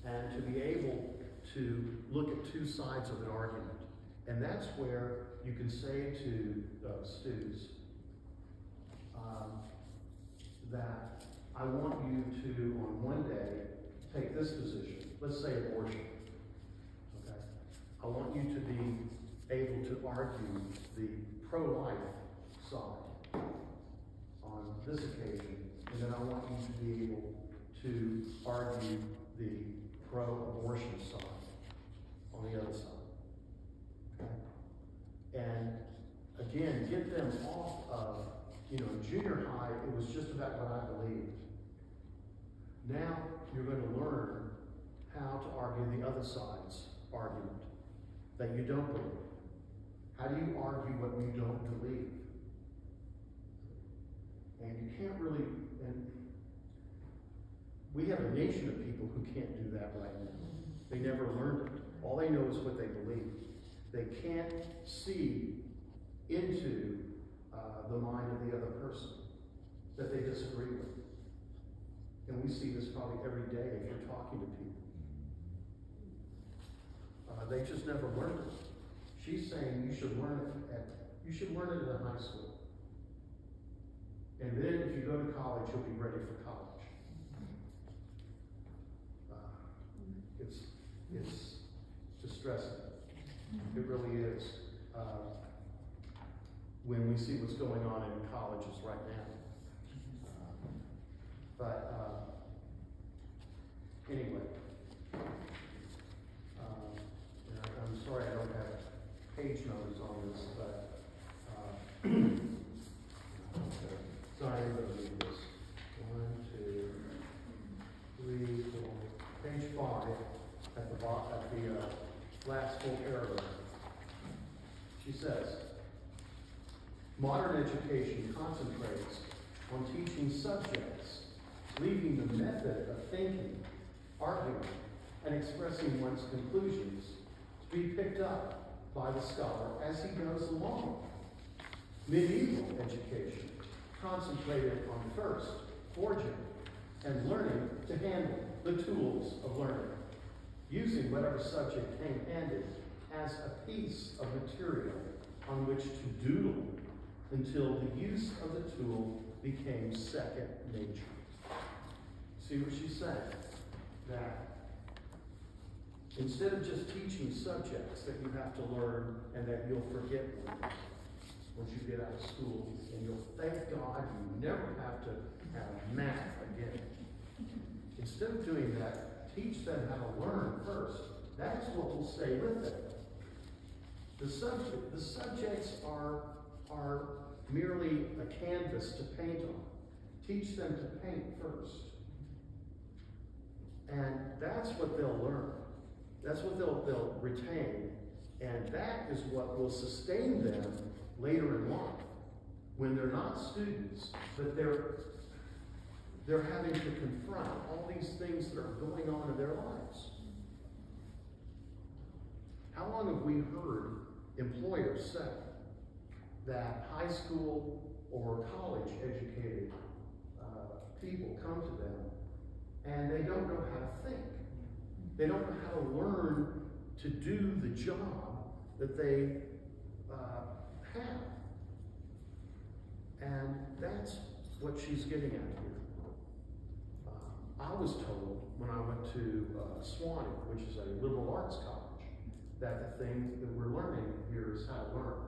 and to be able to look at two sides of an argument. And that's where you can say to students that I want you to, on one day, take this position. Let's say abortion. Okay? I want you to be able to argue the pro-life side on this occasion, and then I want you to be able to argue the pro-abortion side on the other side. Okay? And again, get them off of, junior high, it was just about what I believed. Now you're going to learn how to argue the other side's argument that you don't believe. How do you argue what you don't believe? And you can't really, and we have a nation of people who can't do that right now. They never learned it. All they know is what they believe. They can't see into the mind of the other person that they disagree with. And we see this probably every day if you're talking to people. They just never learned it. She's saying you should learn it in high school. And then if you go to college, you'll be ready for college. It's distressing. It really is. When we see what's going on in colleges right now. Anyway, I'm sorry I don't have page numbers on this, but sorry, I'm going to read this. 1, 2, 3, 4. Page 5 at the last full paragraph. She says, modern education concentrates on teaching subjects, leaving the method of thinking, arguing, and expressing one's conclusions to be picked up by the scholar as he goes along. Medieval education concentrated on first forging and learning to handle the tools of learning, using whatever subject came handed as a piece of material on which to doodle until the use of the tool became second nature. See what she's saying? That Instead of just teaching subjects that you have to learn and that you'll forget once you get out of school, and you'll thank God you never have to have math again. Instead of doing that, teach them how to learn first. That's what will stay with them. The subjects are merely a canvas to paint on. Teach them to paint first. And that's what they'll learn. That's what they'll retain. And that is what will sustain them later in life. When they're not students, but they're having to confront all these things that are going on in their lives. How long have we heard employers say that high school or college educated people come to them and they don't know how to think? They don't know how to learn to do the job that they have. And that's what she's getting at here. I was told when I went to Swanee, which is a liberal arts college, that the thing that we're learning here is how to learn.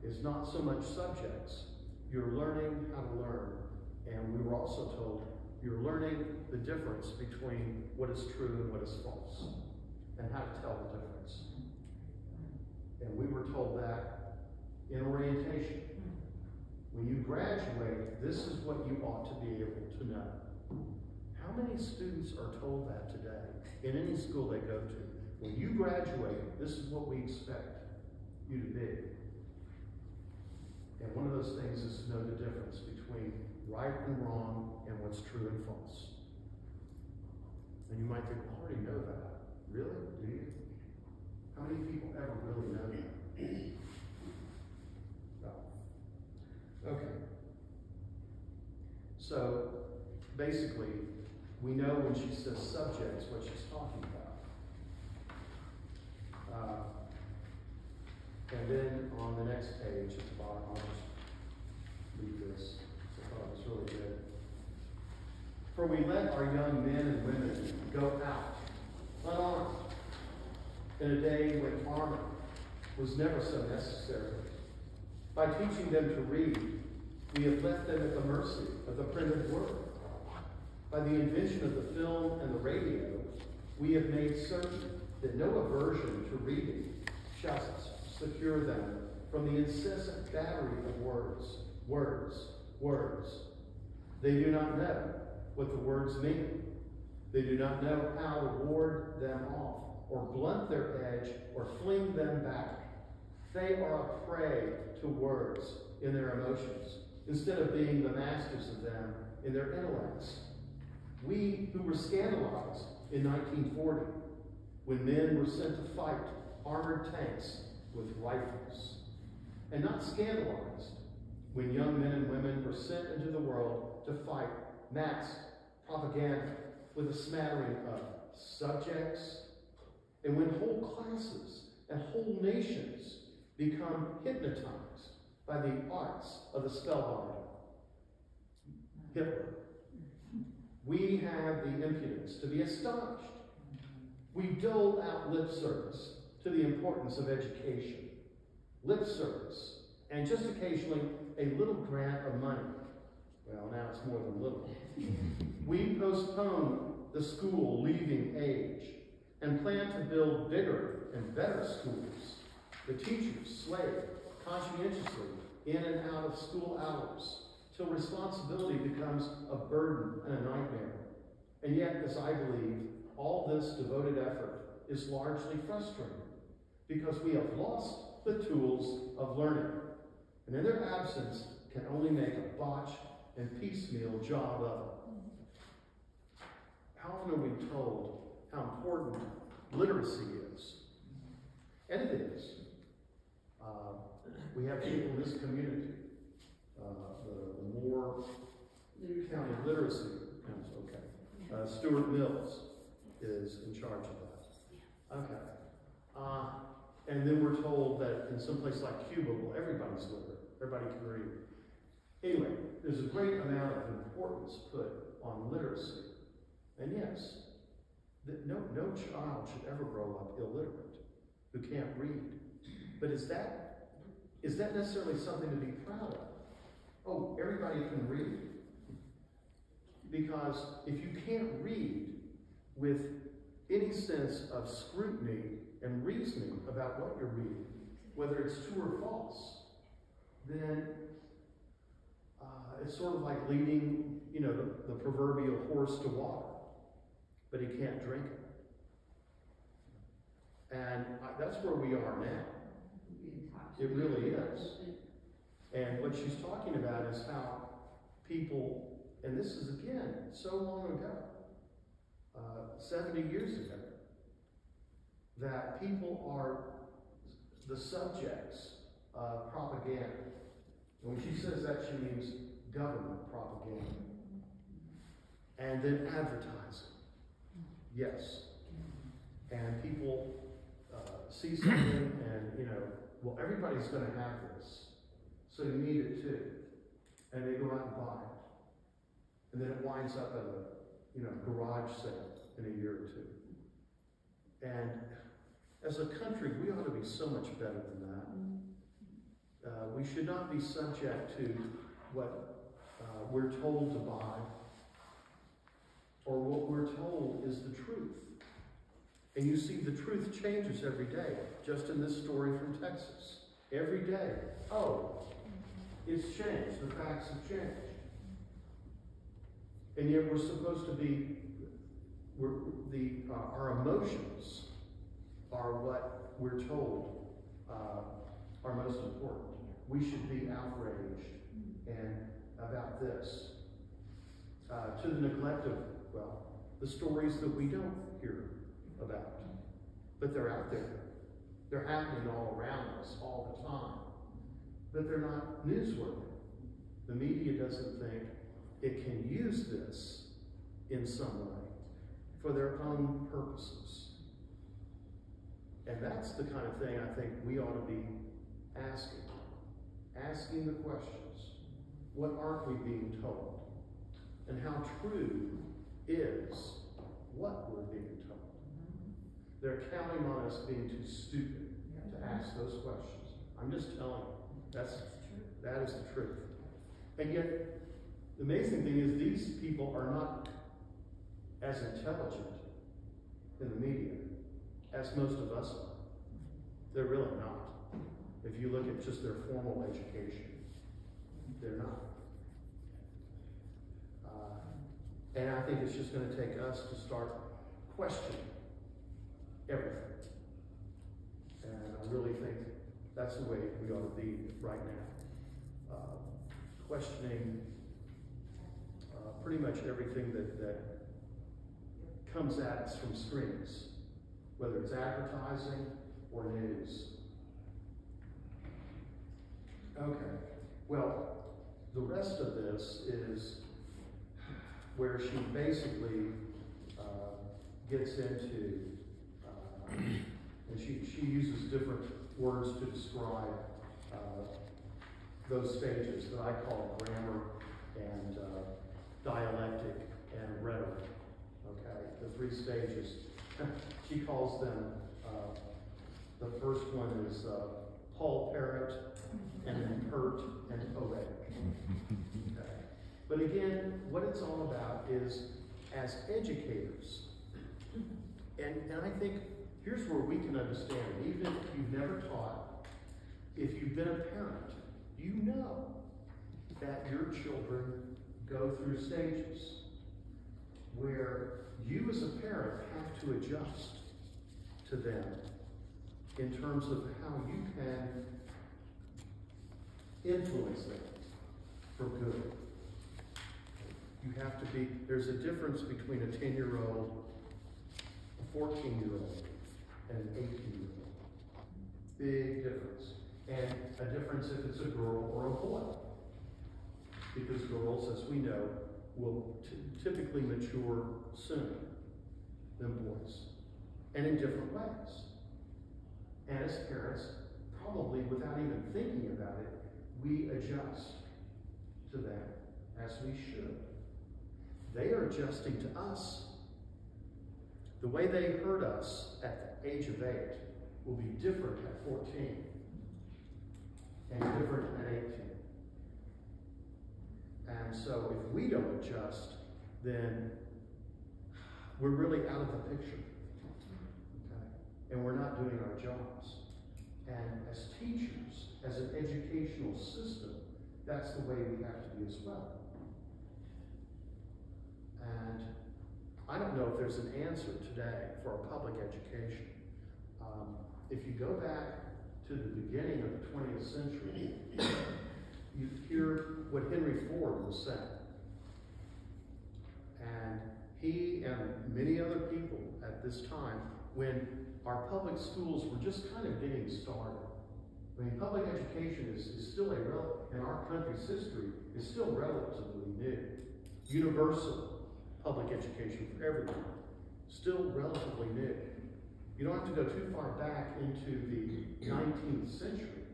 It's not so much subjects. You're learning how to learn. And we were also told you're learning the difference between what is true and what is false, and how to tell the difference. And we were told that in orientation. When you graduate, this is what you ought to be able to know. How many students are told that today in any school they go to? When you graduate, this is what we expect you to be. And one of those things is to know the difference between right and wrong and what's true and false. And you might think, well, I already know that. Really? Do you? How many people ever really know that? No. Okay. So, basically, we know when she says subjects what she's talking about. And then on the next page at the bottom, I'll just read this. I thought it was really good. For we let our young men and women go out unarmed in a day when armor was never so necessary. By teaching them to read, we have left them at the mercy of the printed word. By the invention of the film and the radio, we have made certain that no aversion to reading shall secure them from the incessant battery of words, words, words. They do not know what the words mean. They do not know how to ward them off, or blunt their edge, or fling them back. They are a prey to words in their emotions, instead of being the masters of them in their intellects. We who were scandalized in 1940, when men were sent to fight armored tanks with rifles, and not scandalized when young men and women were sent into the world to fight mass propaganda with a smattering of subjects, and when whole classes and whole nations become hypnotized by the arts of the spellbinder, Hitler. We have the impudence to be astonished. We dole out lip service to the importance of education. Lip service, and just occasionally a little grant of money. Well, now it's more than little. We postpone the school leaving age and plan to build bigger and better schools. The teachers slave conscientiously in and out of school hours till responsibility becomes a burden and a nightmare. And yet, as I believe, all this devoted effort is largely frustrating because we have lost the tools of learning, and in their absence can only make a botched and piecemeal job of it. How often are we told how important literacy is? And it is. We have people in this community, the Moore County Literacy Council, okay. Stuart Mills is in charge of that. Okay. And then we're told that in some place like Cuba, well, everybody's literate. Everybody can read. Anyway, there's a great amount of importance put on literacy. And yes, that no child should ever grow up illiterate, who can't read. But is that necessarily something to be proud of? Oh, everybody can read. Because if you can't read with any sense of scrutiny and reasoning about what you're reading, whether it's true or false, then it's sort of like leading, the proverbial horse to water, but he can't drink it. And that's where we are now. It really is. And what she's talking about is how people, and this is again so long ago, 70 years ago, that people are the subjects of propaganda. When she says that, she means government propaganda. And then advertising. Yes. And people see something and, well, everybody's going to have this, so you need it too. And they go out and buy it. And then it winds up at a garage sale in a year or two. And as a country, we ought to be so much better than that. We should not be subject to what we're told to buy, or what we're told is the truth. And you see, the truth changes every day, just in this story from Texas. Every day, it's changed. The facts have changed. And yet we're supposed to be, our emotions are what we're told are most important. We should be outraged and about this. To the neglect of, the stories that we don't hear about. But they're out there. They're happening all around us all the time. But they're not newsworthy. The media doesn't think it can use this in some way for their own purposes. And that's the kind of thing I think we ought to be asking. Asking the questions. What aren't we being told? And how true is what we're being told? They're counting on us being too stupid to ask those questions. I'm just telling you, that is the truth. And yet, the amazing thing is these people are not as intelligent in the media as most of us are. They're really not. If you look at just their formal education, they're not. And I think it's just going to take us to start questioning everything. And I really think that's the way we ought to be right now. Questioning pretty much everything that comes at us from screens, whether it's advertising or news. Okay, well, the rest of this is where she basically gets into, and she uses different words to describe those stages that I call grammar and dialectic and rhetoric. Okay, the three stages. She calls them, the first one is Paul Parrot, and then Pert and Poetic. Okay. But again, what it's all about is, as educators, and I think here's where we can understand it. Even if you've never taught, if you've been a parent, you know that your children go through stages where you as a parent have to adjust to them in terms of how you can influence them for good. You have to be, there's a difference between a 10-year-old, a 14-year-old, and an 18-year-old. Big difference. And a difference if it's a girl or a boy. Because girls, as we know, will typically mature sooner than boys. And in different ways. And as parents, probably without even thinking about it, we adjust to them as we should. They are adjusting to us. The way they heard us at the age of 8 will be different at 14 and different at 18. And so if we don't adjust, then we're really out of the picture. Okay? And we're not doing our jobs. And as teachers, as an educational system, that's the way we have to be as well. And I don't know if there's an answer today for our public education. If you go back to the beginning of the 20th century, you hear what Henry Ford was saying. And he and many other people at this time, when our public schools were just kind of getting started. I mean, public education is still in our country's history, is still relatively new. Universal public education for everyone, still relatively new. You don't have to go too far back into the 19th century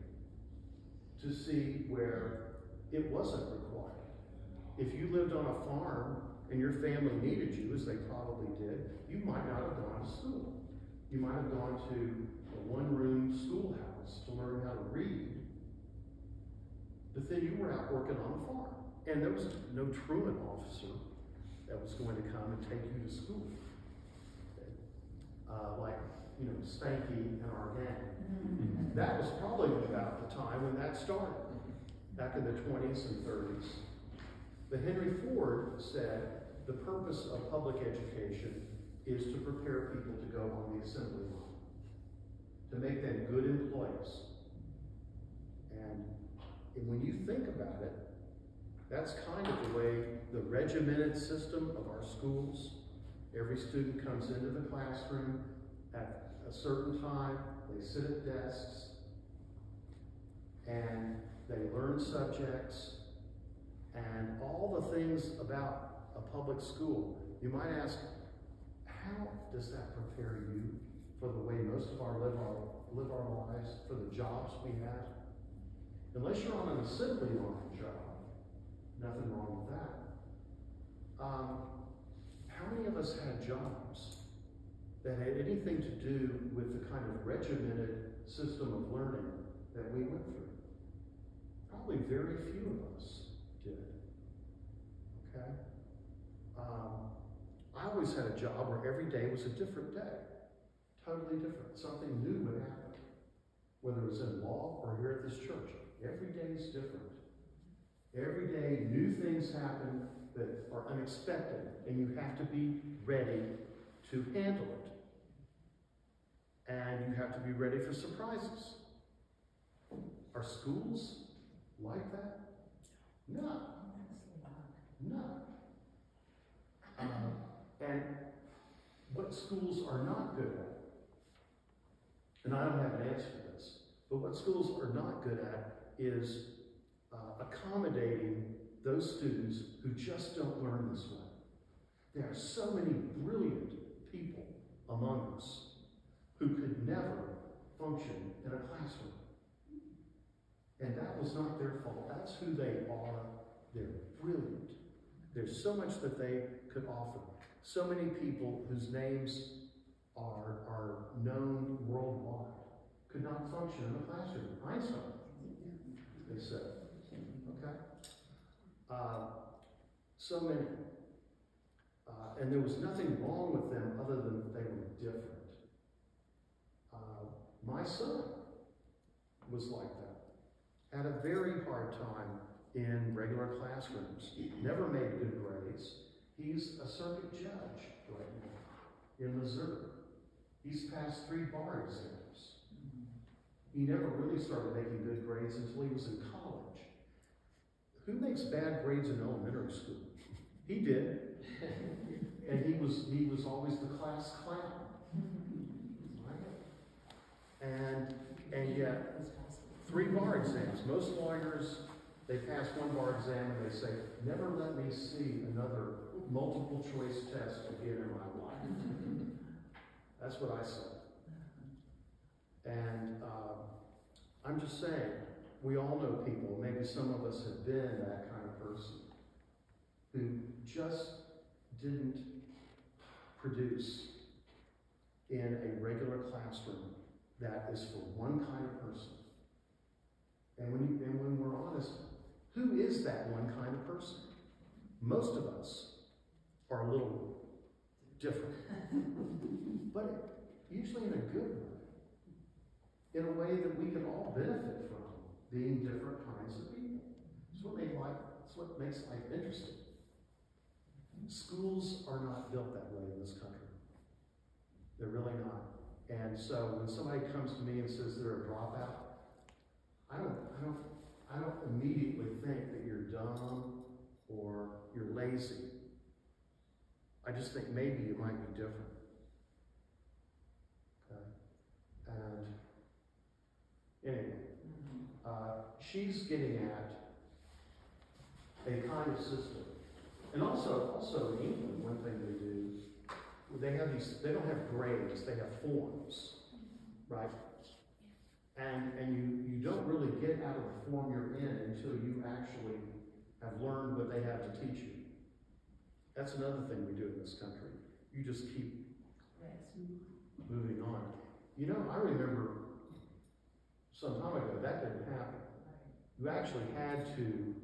to see where it wasn't required. If you lived on a farm and your family needed you, as they probably did, you might not have gone to school. You might have gone to a one-room schoolhouse to learn how to read, but then you were out working on the farm. And there was no truant officer that was going to come and take you to school. Like, you know, Spanky and our gang. That was probably about the time when that started, back in the 20s and 30s. But Henry Ford said the purpose of public education is to prepare people to go on the assembly line, to make them good employees. And when you think about it, that's kind of the way the regimented system of our schools, every student comes into the classroom at a certain time, they sit at desks, and they learn subjects, and all the things about a public school. You might ask, how does that prepare you for the way most of our live our lives, for the jobs we have? Unless you're on an assembly line job, nothing wrong with that. How many of us had jobs that had anything to do with the kind of regimented system of learning that we went through? Probably very few of us did. Okay? I always had a job where every day was a different day. Totally different. Something new would happen. Whether it was in law or here at this church. Every day is different. Every day new things happen that are unexpected, and you have to be ready to handle it. And you have to be ready for surprises. Are schools like that? No. No. And what schools are not good at, and I don't have an answer to this, but what schools are not good at is accommodating those students who just don't learn this way. There are so many brilliant people among us who could never function in a classroom. And that was not their fault. That's who they are. They're brilliant. There's so much that they could offer. So many people whose names are known worldwide could not function in a classroom. Einstein, they said. Okay? So many. And there was nothing wrong with them other than they were different. My son was like that. Had a very hard time in regular classrooms. Never made good grades. He's a circuit judge right now in Missouri. He's passed 3 bar exams. He never really started making good grades until he was in college. Who makes bad grades in elementary school? He did. And he was always the class clown. Right? And yet, 3 bar exams. Most lawyers, they pass 1 bar exam and they say, never let me see another multiple choice test again in my life. That's what I said. And I'm just saying, we all know people, maybe some of us have been that kind of person, who just didn't produce in a regular classroom that is for one kind of person. And when we're honest, who is that one kind of person? Most of us are a little different, but usually in a good way, in a way that we can all benefit from, being different kinds of people. It's what makes life interesting. Schools are not built that way in this country. They're really not. And so when somebody comes to me and says they're a dropout, I don't immediately think that you're dumb or you're lazy. I just think maybe you might be different. Okay? And anyway, she's getting at a kind of system. And also in England, one thing they do, they don't have grades, they have forms, right? And you don't really get out of the form you're in until you actually have learned what they have to teach you. That's another thing we do in this country. You just keep moving on. You know, I remember some time ago, that didn't happen. You actually had to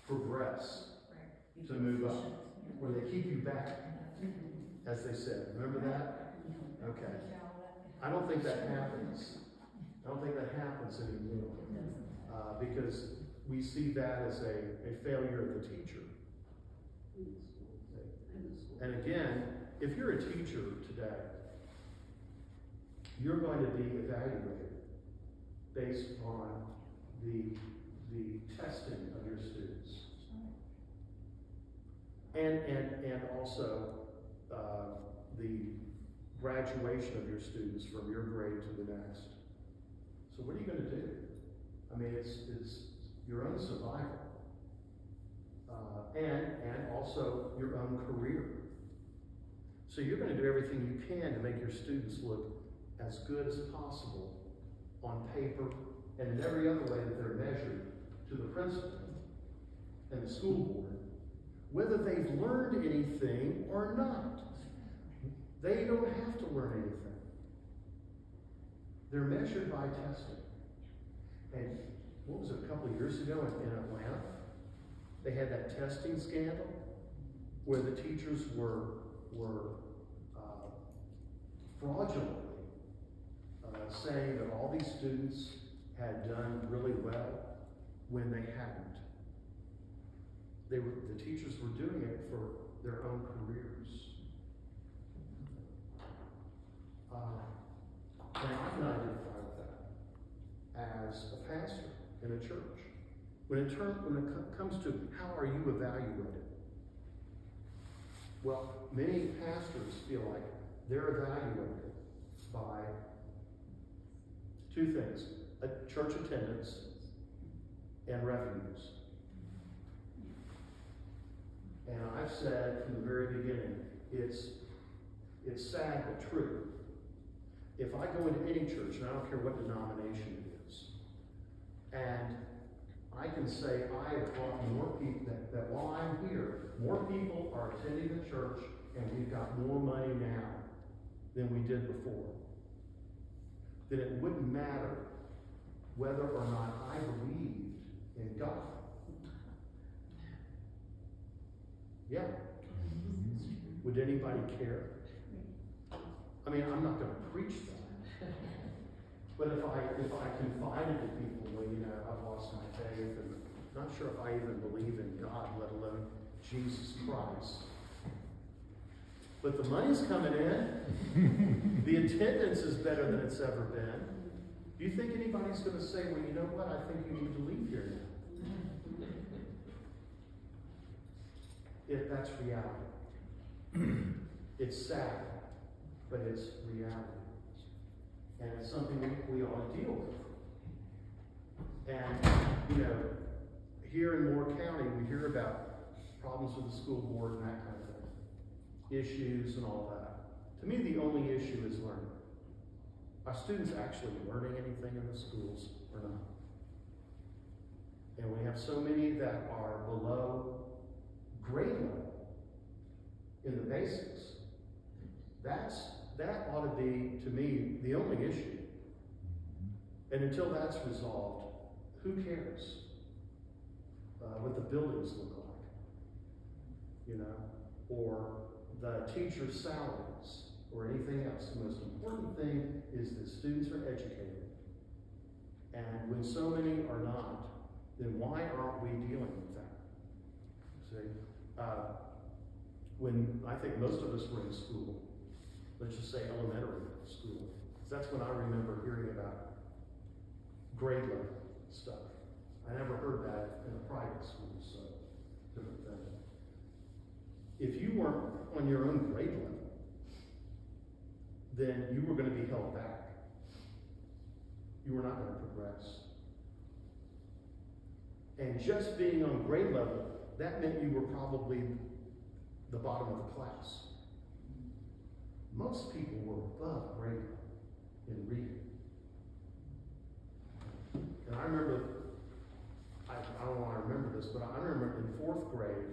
progress, to move up, where they keep you back, as they said. Remember that? Okay. I don't think that happens. I don't think that happens anymore, because we see that as a failure of the teacher. And again, if you're a teacher today, you're going to be evaluated based on the testing of your students. And also the graduation of your students from your grade to the next. So what are you going to do? I mean, it's your own survival. And also your own career. So you're going to do everything you can to make your students look as good as possible on paper and in every other way that they're measured to the principal and the school board, whether they've learned anything or not. They don't have to learn anything. They're measured by testing. And what was it, a couple of years ago in Atlanta? They had that testing scandal where the teachers were fraudulently saying that all these students had done really well when they hadn't. The teachers were doing it for their own careers. And I can identify with that as a pastor in a church. When it comes to how are you evaluated? Well, many pastors feel like they're evaluated by two things: church attendance and revenues. And I've said from the very beginning, it's sad but true. If I go into any church, and I don't care what denomination it is, and I can say I have brought more people, that while I'm here, more people are attending the church, and we've got more money now than we did before, then it wouldn't matter whether or not I believed in God. Yeah. Would anybody care? I mean, I'm not going to preach that. But if I confided to people, well, you know, I've lost my faith and I'm not sure if I even believe in God, let alone Jesus Christ. But the money's coming in. The attendance is better than it's ever been. Do you think anybody's going to say, well, you know what, I think you need to leave here now? If that's reality. It's sad, but it's reality. And it's something we ought to deal with. And, you know, here in Moore County, we hear about problems with the school board and that kind of thing. Issues and all that. To me, the only issue is learning. Are students actually learning anything in the schools or not? And we have so many that are below grade level in the basics. That ought to be, to me, the only issue. And until that's resolved, who cares what the buildings look like, you know, or the teacher's salaries, or anything else. The most important thing is that students are educated. And when so many are not, then why aren't we dealing with that? See, when I think most of us were in school, let's just say elementary school, that's when I remember hearing about grade level stuff. I never heard that in a private school, so different thing. If you weren't on your own grade level, then you were going to be held back. You were not going to progress. And just being on grade level, that meant you were probably the bottom of the class. Most people were above grade level in reading. And I remember, I don't want to remember this, but I remember in 4th grade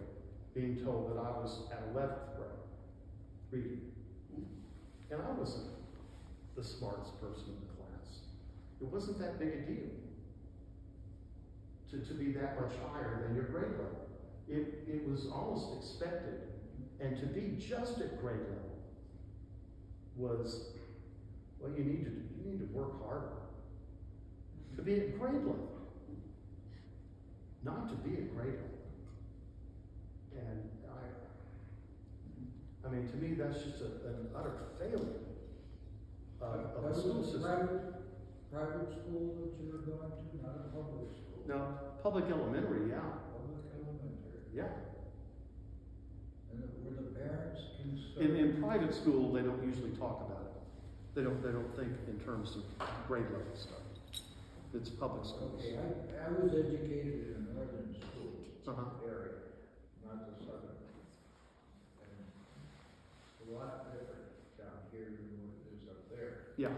being told that I was at 11th grade reading. And I wasn't the smartest person in the class. It wasn't that big a deal to be that much higher than your grade level. It was almost expected. And to be just at grade level was, well, you need to work harder. To be at grade level, not to be at grade level. And I mean, to me, that's just an utter failure of the school system. Private school that you were going to, not a public school? No, public elementary, yeah. Public elementary. Yeah. And were the parents concerned? In private school, they don't usually talk about it. They don't think in terms of grade level stuff. It's public schools. Okay, I was educated in a northern school area, not the southern. And it's a lot different down here than what it is up there. Yeah.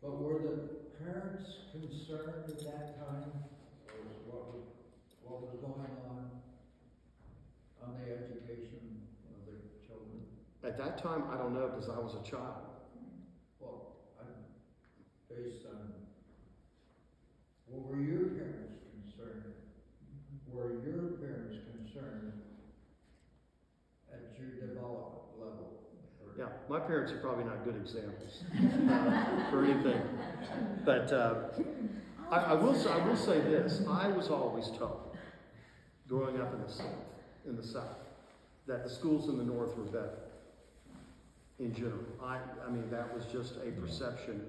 But were the parents concerned at that time? Or what was going on the education of their children? At that time, I don't know, because I was a child. Well, based on, were your parents concerned? Were your parents concerned at your development level? Yeah, my parents are probably not good examples for anything. But I will say this: I was always told, growing up in the South, that the schools in the North were better. In general, I mean that was just a perception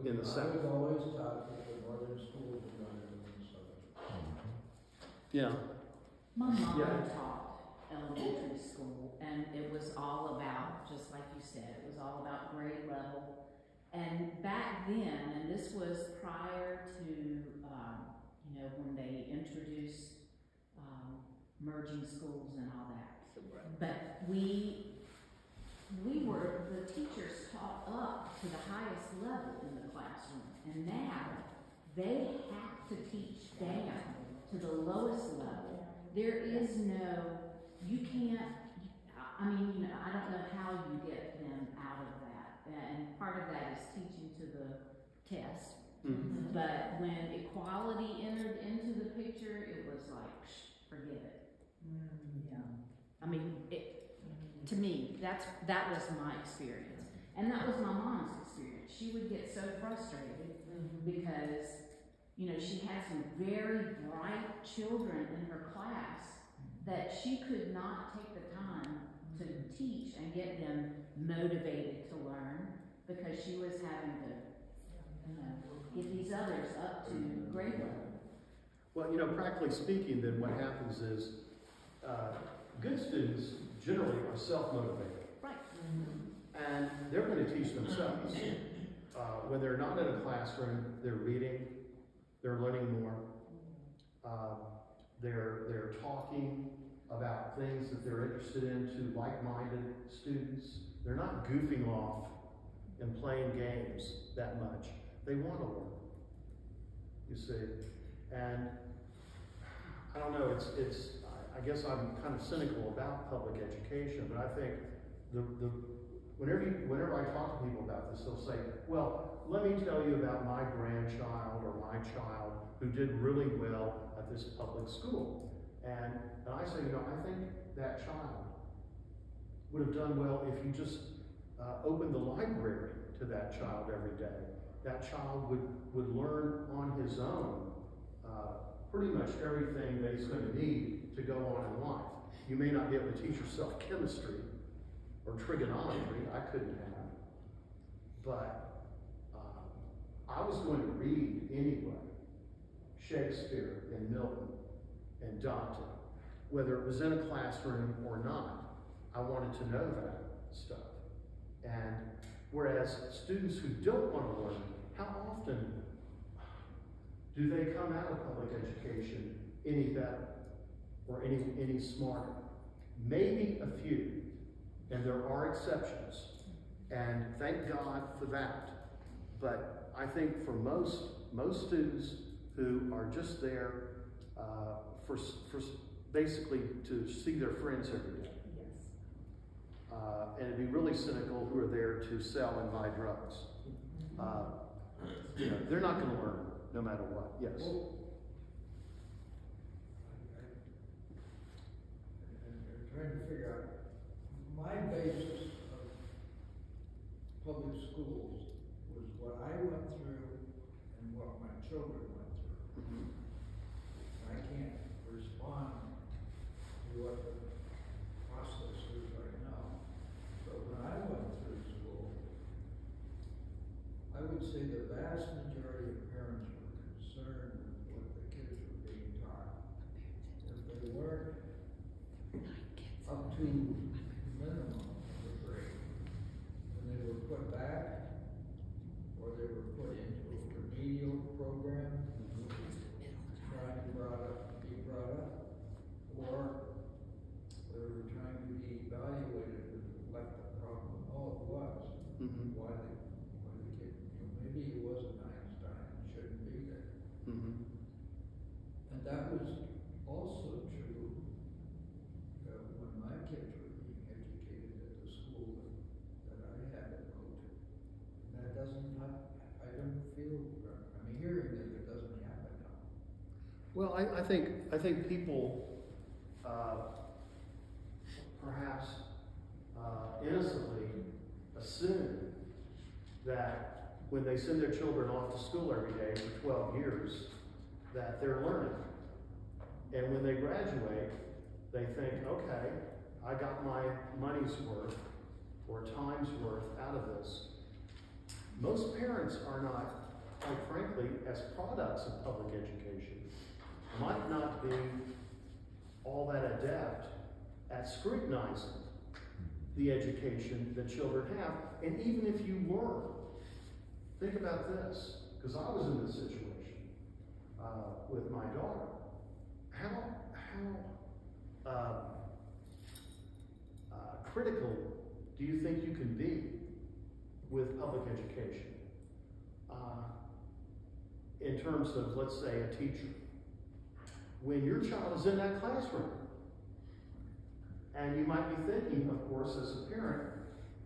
in the South. I was always taught that the northern schools were better than the southern. Yeah. My mom Yeah. taught elementary school, and it was all about, just like you said, it was all about grade level. And back then, and this was prior to, when they introduced merging schools and all that. But the teachers taught up to the highest level in the classroom, and now they have to teach down to the lowest level. There is no, you can't, I don't know how you get them out of that. And part of that is teaching to the test. Mm-hmm. But when equality entered into the picture, it was like, forget it. Yeah. To me, that was my experience. And that was my mom's experience. She would get so frustrated because, she had some very bright children in her class that she could not take the time to teach and get them motivated to learn because she was having to, get these others up to grade level. Well, practically speaking, then what happens is good students generally are self-motivated. Right. And they're going to teach themselves. When they're not in a classroom, they're reading, they're learning more, they're talking about things that they're interested in to like-minded students. They're not goofing off and playing games that much. They want to learn, you see. And I don't know, I guess I'm kind of cynical about public education, but I think whenever I talk to people about this, they'll say, well, let me tell you about my grandchild or my child who did really well at this public school. And I say, I think that child would have done well if you just opened the library to that child every day. That child would learn on his own pretty much everything that he's going to need to go on in life. You may not be able to teach yourself chemistry or trigonometry. I couldn't have. But I was going to read anyway. Shakespeare and Milton and Dante. Whether it was in a classroom or not, I wanted to know that stuff. And whereas students who don't want to learn, how often do they come out of public education any better or any smarter? Maybe a few, and there are exceptions, and thank God for that. But I think for most students who are just there for basically to see their friends every day, and it'd be really cynical who are there to sell and buy drugs. They're not going to learn no matter what. Yes. Well, I'm trying to figure out my basis of public schools was what I went through and what my children went through. Mm-hmm. I can't respond to what the process is right now. But when I went through school, I would say the vast majority of parents were concerned with what the kids were being taught. If they weren't up to minimum of the grade, when they were put back, or they were put into a remedial program, trying to be brought up, or they were trying to be evaluated as what the problem was. Mm-hmm. Why the kid, maybe he wasn't Einstein and shouldn't be there. Mm-hmm. And that was also true when my kids were being educated at the school that I had to go to. And that I don't feel, I'm hearing that it doesn't happen now. Well, I think people perhaps innocently assume that when they send their children off to school every day for 12 years, that they're learning. And when they graduate, they think, okay, I got my money's worth or time's worth out of this. Most parents are not, quite frankly, as products of public education, might not be all that adept at scrutinizing the education that children have. And even if you were, think about this, because I was in this situation with my daughter. How critical do you think you can be with public education? In terms of, let's say, a teacher. When your child is in that classroom, and you might be thinking, of course, as a parent,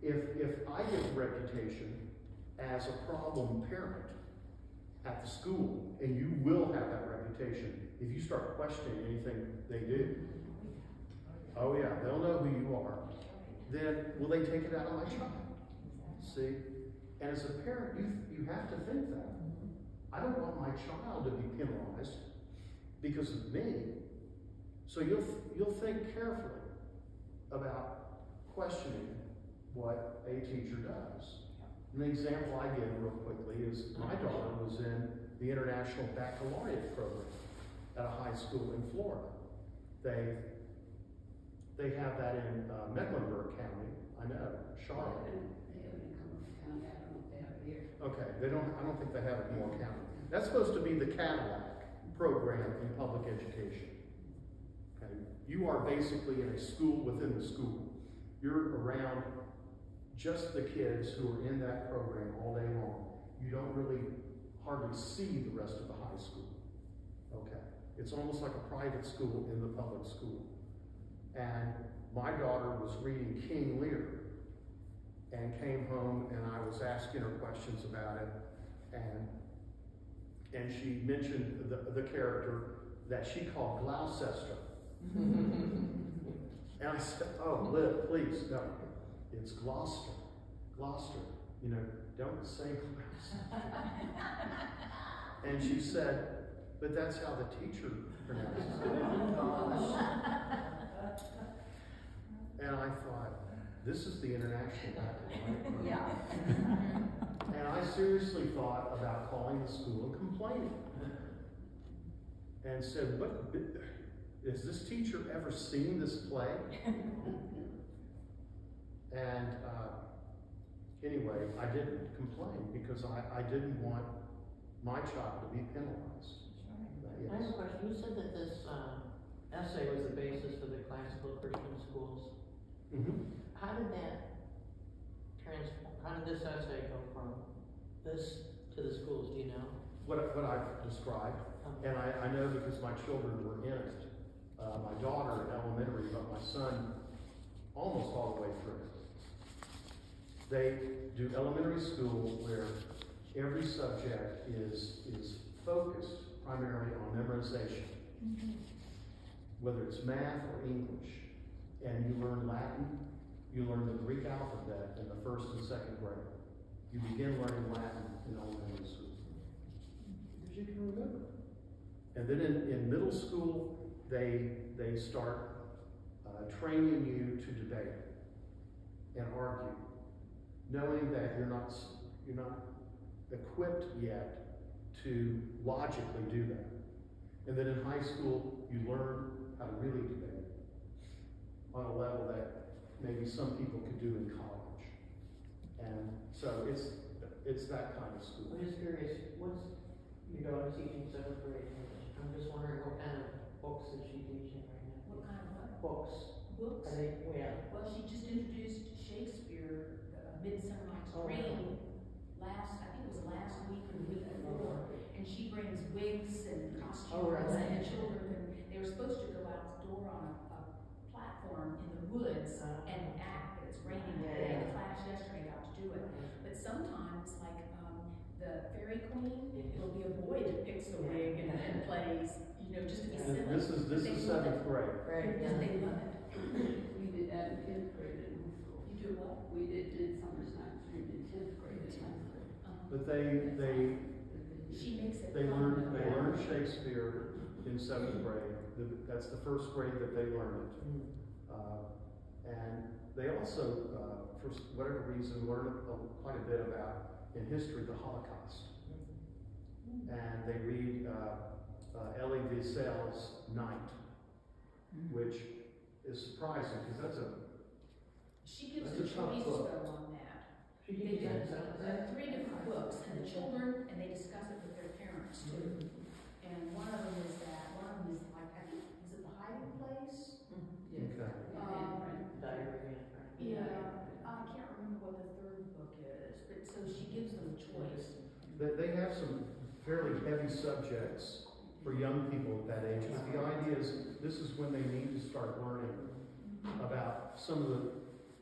if I get a reputation as a problem parent at the school, and you will have that reputation if you start questioning anything they do. Oh yeah, they'll know who you are. Then will they take it out on my child? See? And as a parent, you have to think that. I don't want my child to be penalized because of me. So you'll think carefully about questioning what a teacher does. An example I give real quickly is my daughter was in the International Baccalaureate program at a high school in Florida. They have that in Mecklenburg County. I know, Charlotte. They have it in Cumberland County. I don't know if they have it here. Okay, I don't think they have it in Moore County. That's supposed to be the Cadillac program in public education. Okay, you are basically in a school within the school. You're around just the kids who are in that program all day long. You don't really hardly see the rest of the high school. Okay, it's almost like a private school in the public school. And my daughter was reading King Lear and came home, and I was asking her questions about it, and she mentioned the character that she called Gloucester. And I said, oh, Liv, please, no, it's Gloucester. Gloucester, you know, don't say Gloucester. And she said, but that's how the teacher pronounces it. And I thought, this is the international language, right? Yeah. And I seriously thought about calling the school and complaining. And said, what, has this teacher ever seen this play? And anyway, I didn't complain because I didn't want my child to be penalized. I have a question. You said that this essay was the basis for the classical Christian schools. Mm-hmm. How did that transform? How did this essay go from this to the schools? Do you know? What I've described, and I know because my children were in it. My daughter in elementary, but my son almost all the way through. They do elementary school where every subject is focused primarily on memorization, whether it's math or English. And you learn Latin, you learn the Greek alphabet in the 1st and 2nd grade. You begin learning Latin in elementary school, because you can remember. And then in middle school, they start training you to debate and argue, knowing that you're not equipped yet to logically do that. And then in high school, you learn how to really debate on a level that maybe some people could do in college. And so it's that kind of school. I'm just curious. What's your daughter teaching 7th grade English? I'm just wondering what kind of books is she teaching right now? What kind of what? Books. Books? Are they, yeah. Well, she just introduced Shakespeare, Midsummer Night's Dream, I think it was last week or the week before. And she brings wigs and costumes, and the children, they were supposed to go outdoor on a platform in the woods and act, but it's raining today. The class yesterday got to do it. But sometimes, like the Fairy Queen, it'll be a boy that picks the wig and plays, you know, just to be silly. This is 7th grade. Right. Because they love it. We did that in 10th grade in high school. You do what? We did Midsummer's Night's Dream in 10th grade in high school. But they She makes it They fun. learn Shakespeare in 7th grade. That's the 1st grade that they learn it. And they also, for whatever reason, learn quite a bit about, in history, the Holocaust. And they read Elie Wiesel's Night, which is surprising because that's a She gives That's a a tough choice book. though on that. She They teaches do that 3 different books, and the children, and they discuss it with their parents too. And one of them is like, I think, is it The Hiding Place? okay. diary. Yeah, I can't remember what the 3rd book is, but so she gives them a choice. They have some fairly heavy subjects for young people at that age. But the idea is this is when they need to start learning about some of the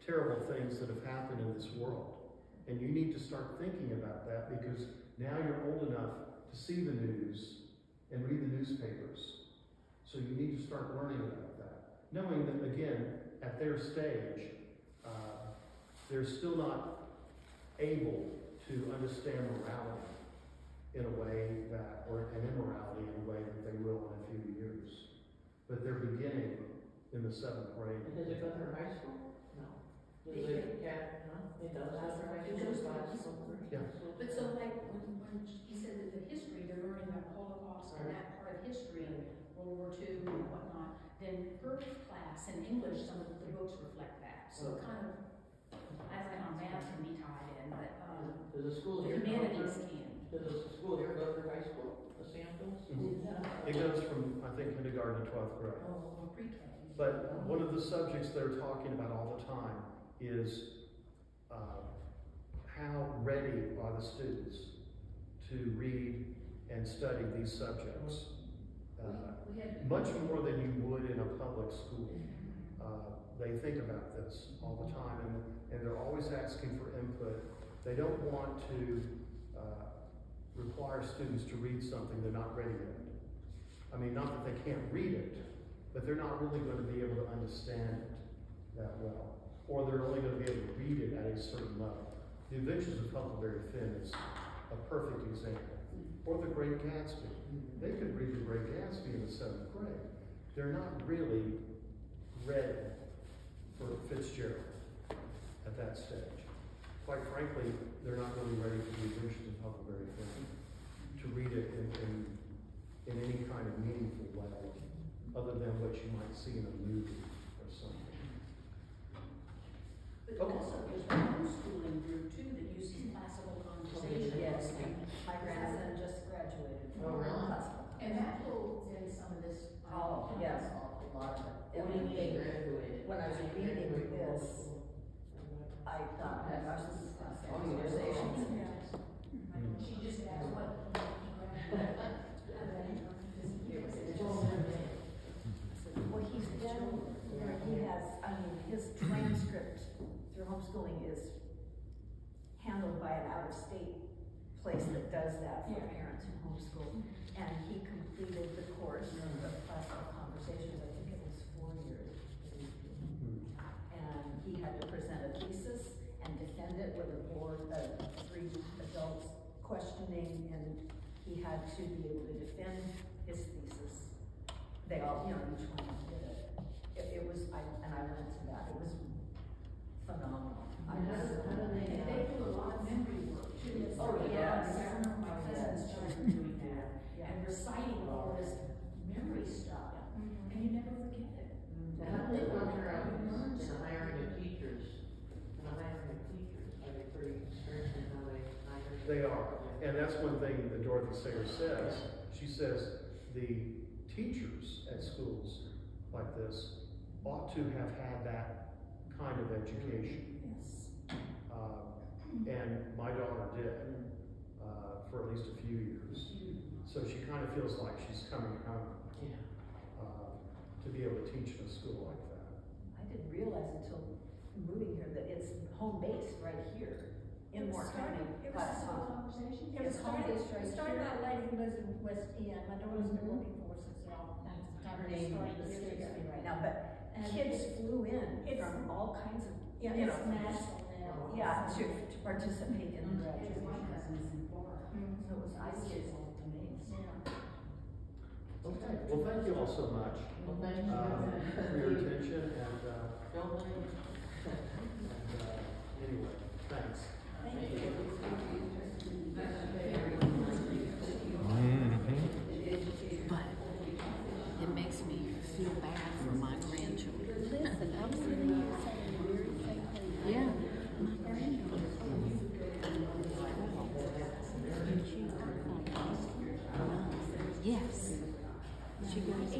terrible things that have happened in this world. And you need to start thinking about that because now you're old enough to see the news and read the newspapers. So you need to start learning about that. Knowing that, again, at their stage, they're still not able to understand morality in a way that, or an immorality in a way that they will in a few years. But they're beginning in the 7th grade. And does it go through high school? No. Does it, yeah, no, it does. It goes through high school. Yeah. But so like, when he said that the history, they're learning about the Holocaust and that part of history, World War II and whatnot, then her class in English, some of the books reflect that. So it kind of, I don't know how math can be tied in, but, Does the school the here go humanities through? can. Does the school here go through high school? The Sandals? It goes from, I think, kindergarten to 12th grade. Or pre-K. But one of the subjects they're talking about all the time is how ready are the students to read and study these subjects. We had Much more than you would in a public school. they think about this all the time, and they're always asking for input. They don't want to require students to read something they're not ready yet. I mean, not that they can't read it, but they're not really going to be able to understand it that well. Or they're only going to be able to read it at a certain level. The Adventures of Huckleberry Finn is a perfect example. Or The Great Gatsby. They could read The Great Gatsby in the 7th grade. They're not really ready for Fitzgerald at that stage. Quite frankly, they're not really ready for The Adventures of Huckleberry Finn, to read it in any kind of meaningful way, other than what you might see in a movie or something. But Okay. also, there's a homeschooling group too that uses classical conversation. Yes, my grandson just graduated from Oh, really? classical. And that holds in some of this. Oh, yes, a lot of it. What do you mean graduated? When I was reading this, I thought, oh my gosh, this is conversations. She just asked what. Well, he's been, he has, I mean, his transcript through homeschooling is handled by an out-of-state place that does that for parents who homeschool. And he completed the course of classical conversations, I think it was 4 years. And he had to present a thesis and defend it with a board of 3 adults questioning, and he had to be able to defend his thesis. They all, you know, each one did it. It was, and I went to that, it was phenomenal. How do they do a lot of memory work too. Oh, yes. Some of my cousins children doing that, and reciting all this memory stuff, and you never forget it. And how do they filter out in the hiring of teachers? Are they pretty strict in how they hire? They are, and that's one thing that Dorothy Sayers says. She says the teachers at schools like this ought to have had that kind of education. Yes. And my daughter did, for at least a few years. So she kind of feels like she's coming home, Yeah. to be able to teach in a school like that. I didn't realize until moving here that it's home-based right here in Moore County. Classical conversation. It was home-based right Started here. out lady who lives in West End. My daughter's been working for us since Her name escapes me right now, but And kids flew in it's- from all kinds of, Yeah, you it's know, national now. yeah, to participate in the graduation. Mhm. So it was, I was amazed. Yeah. Okay, well, thank you all so much Well, thank you. for your attention, and Don't blame. anyway, thanks. Thank you. But it makes me feel bad for my grandchildren. Listen, I'm sitting here saying the very same thing. Yeah, my granddaughter. Yes, she goes to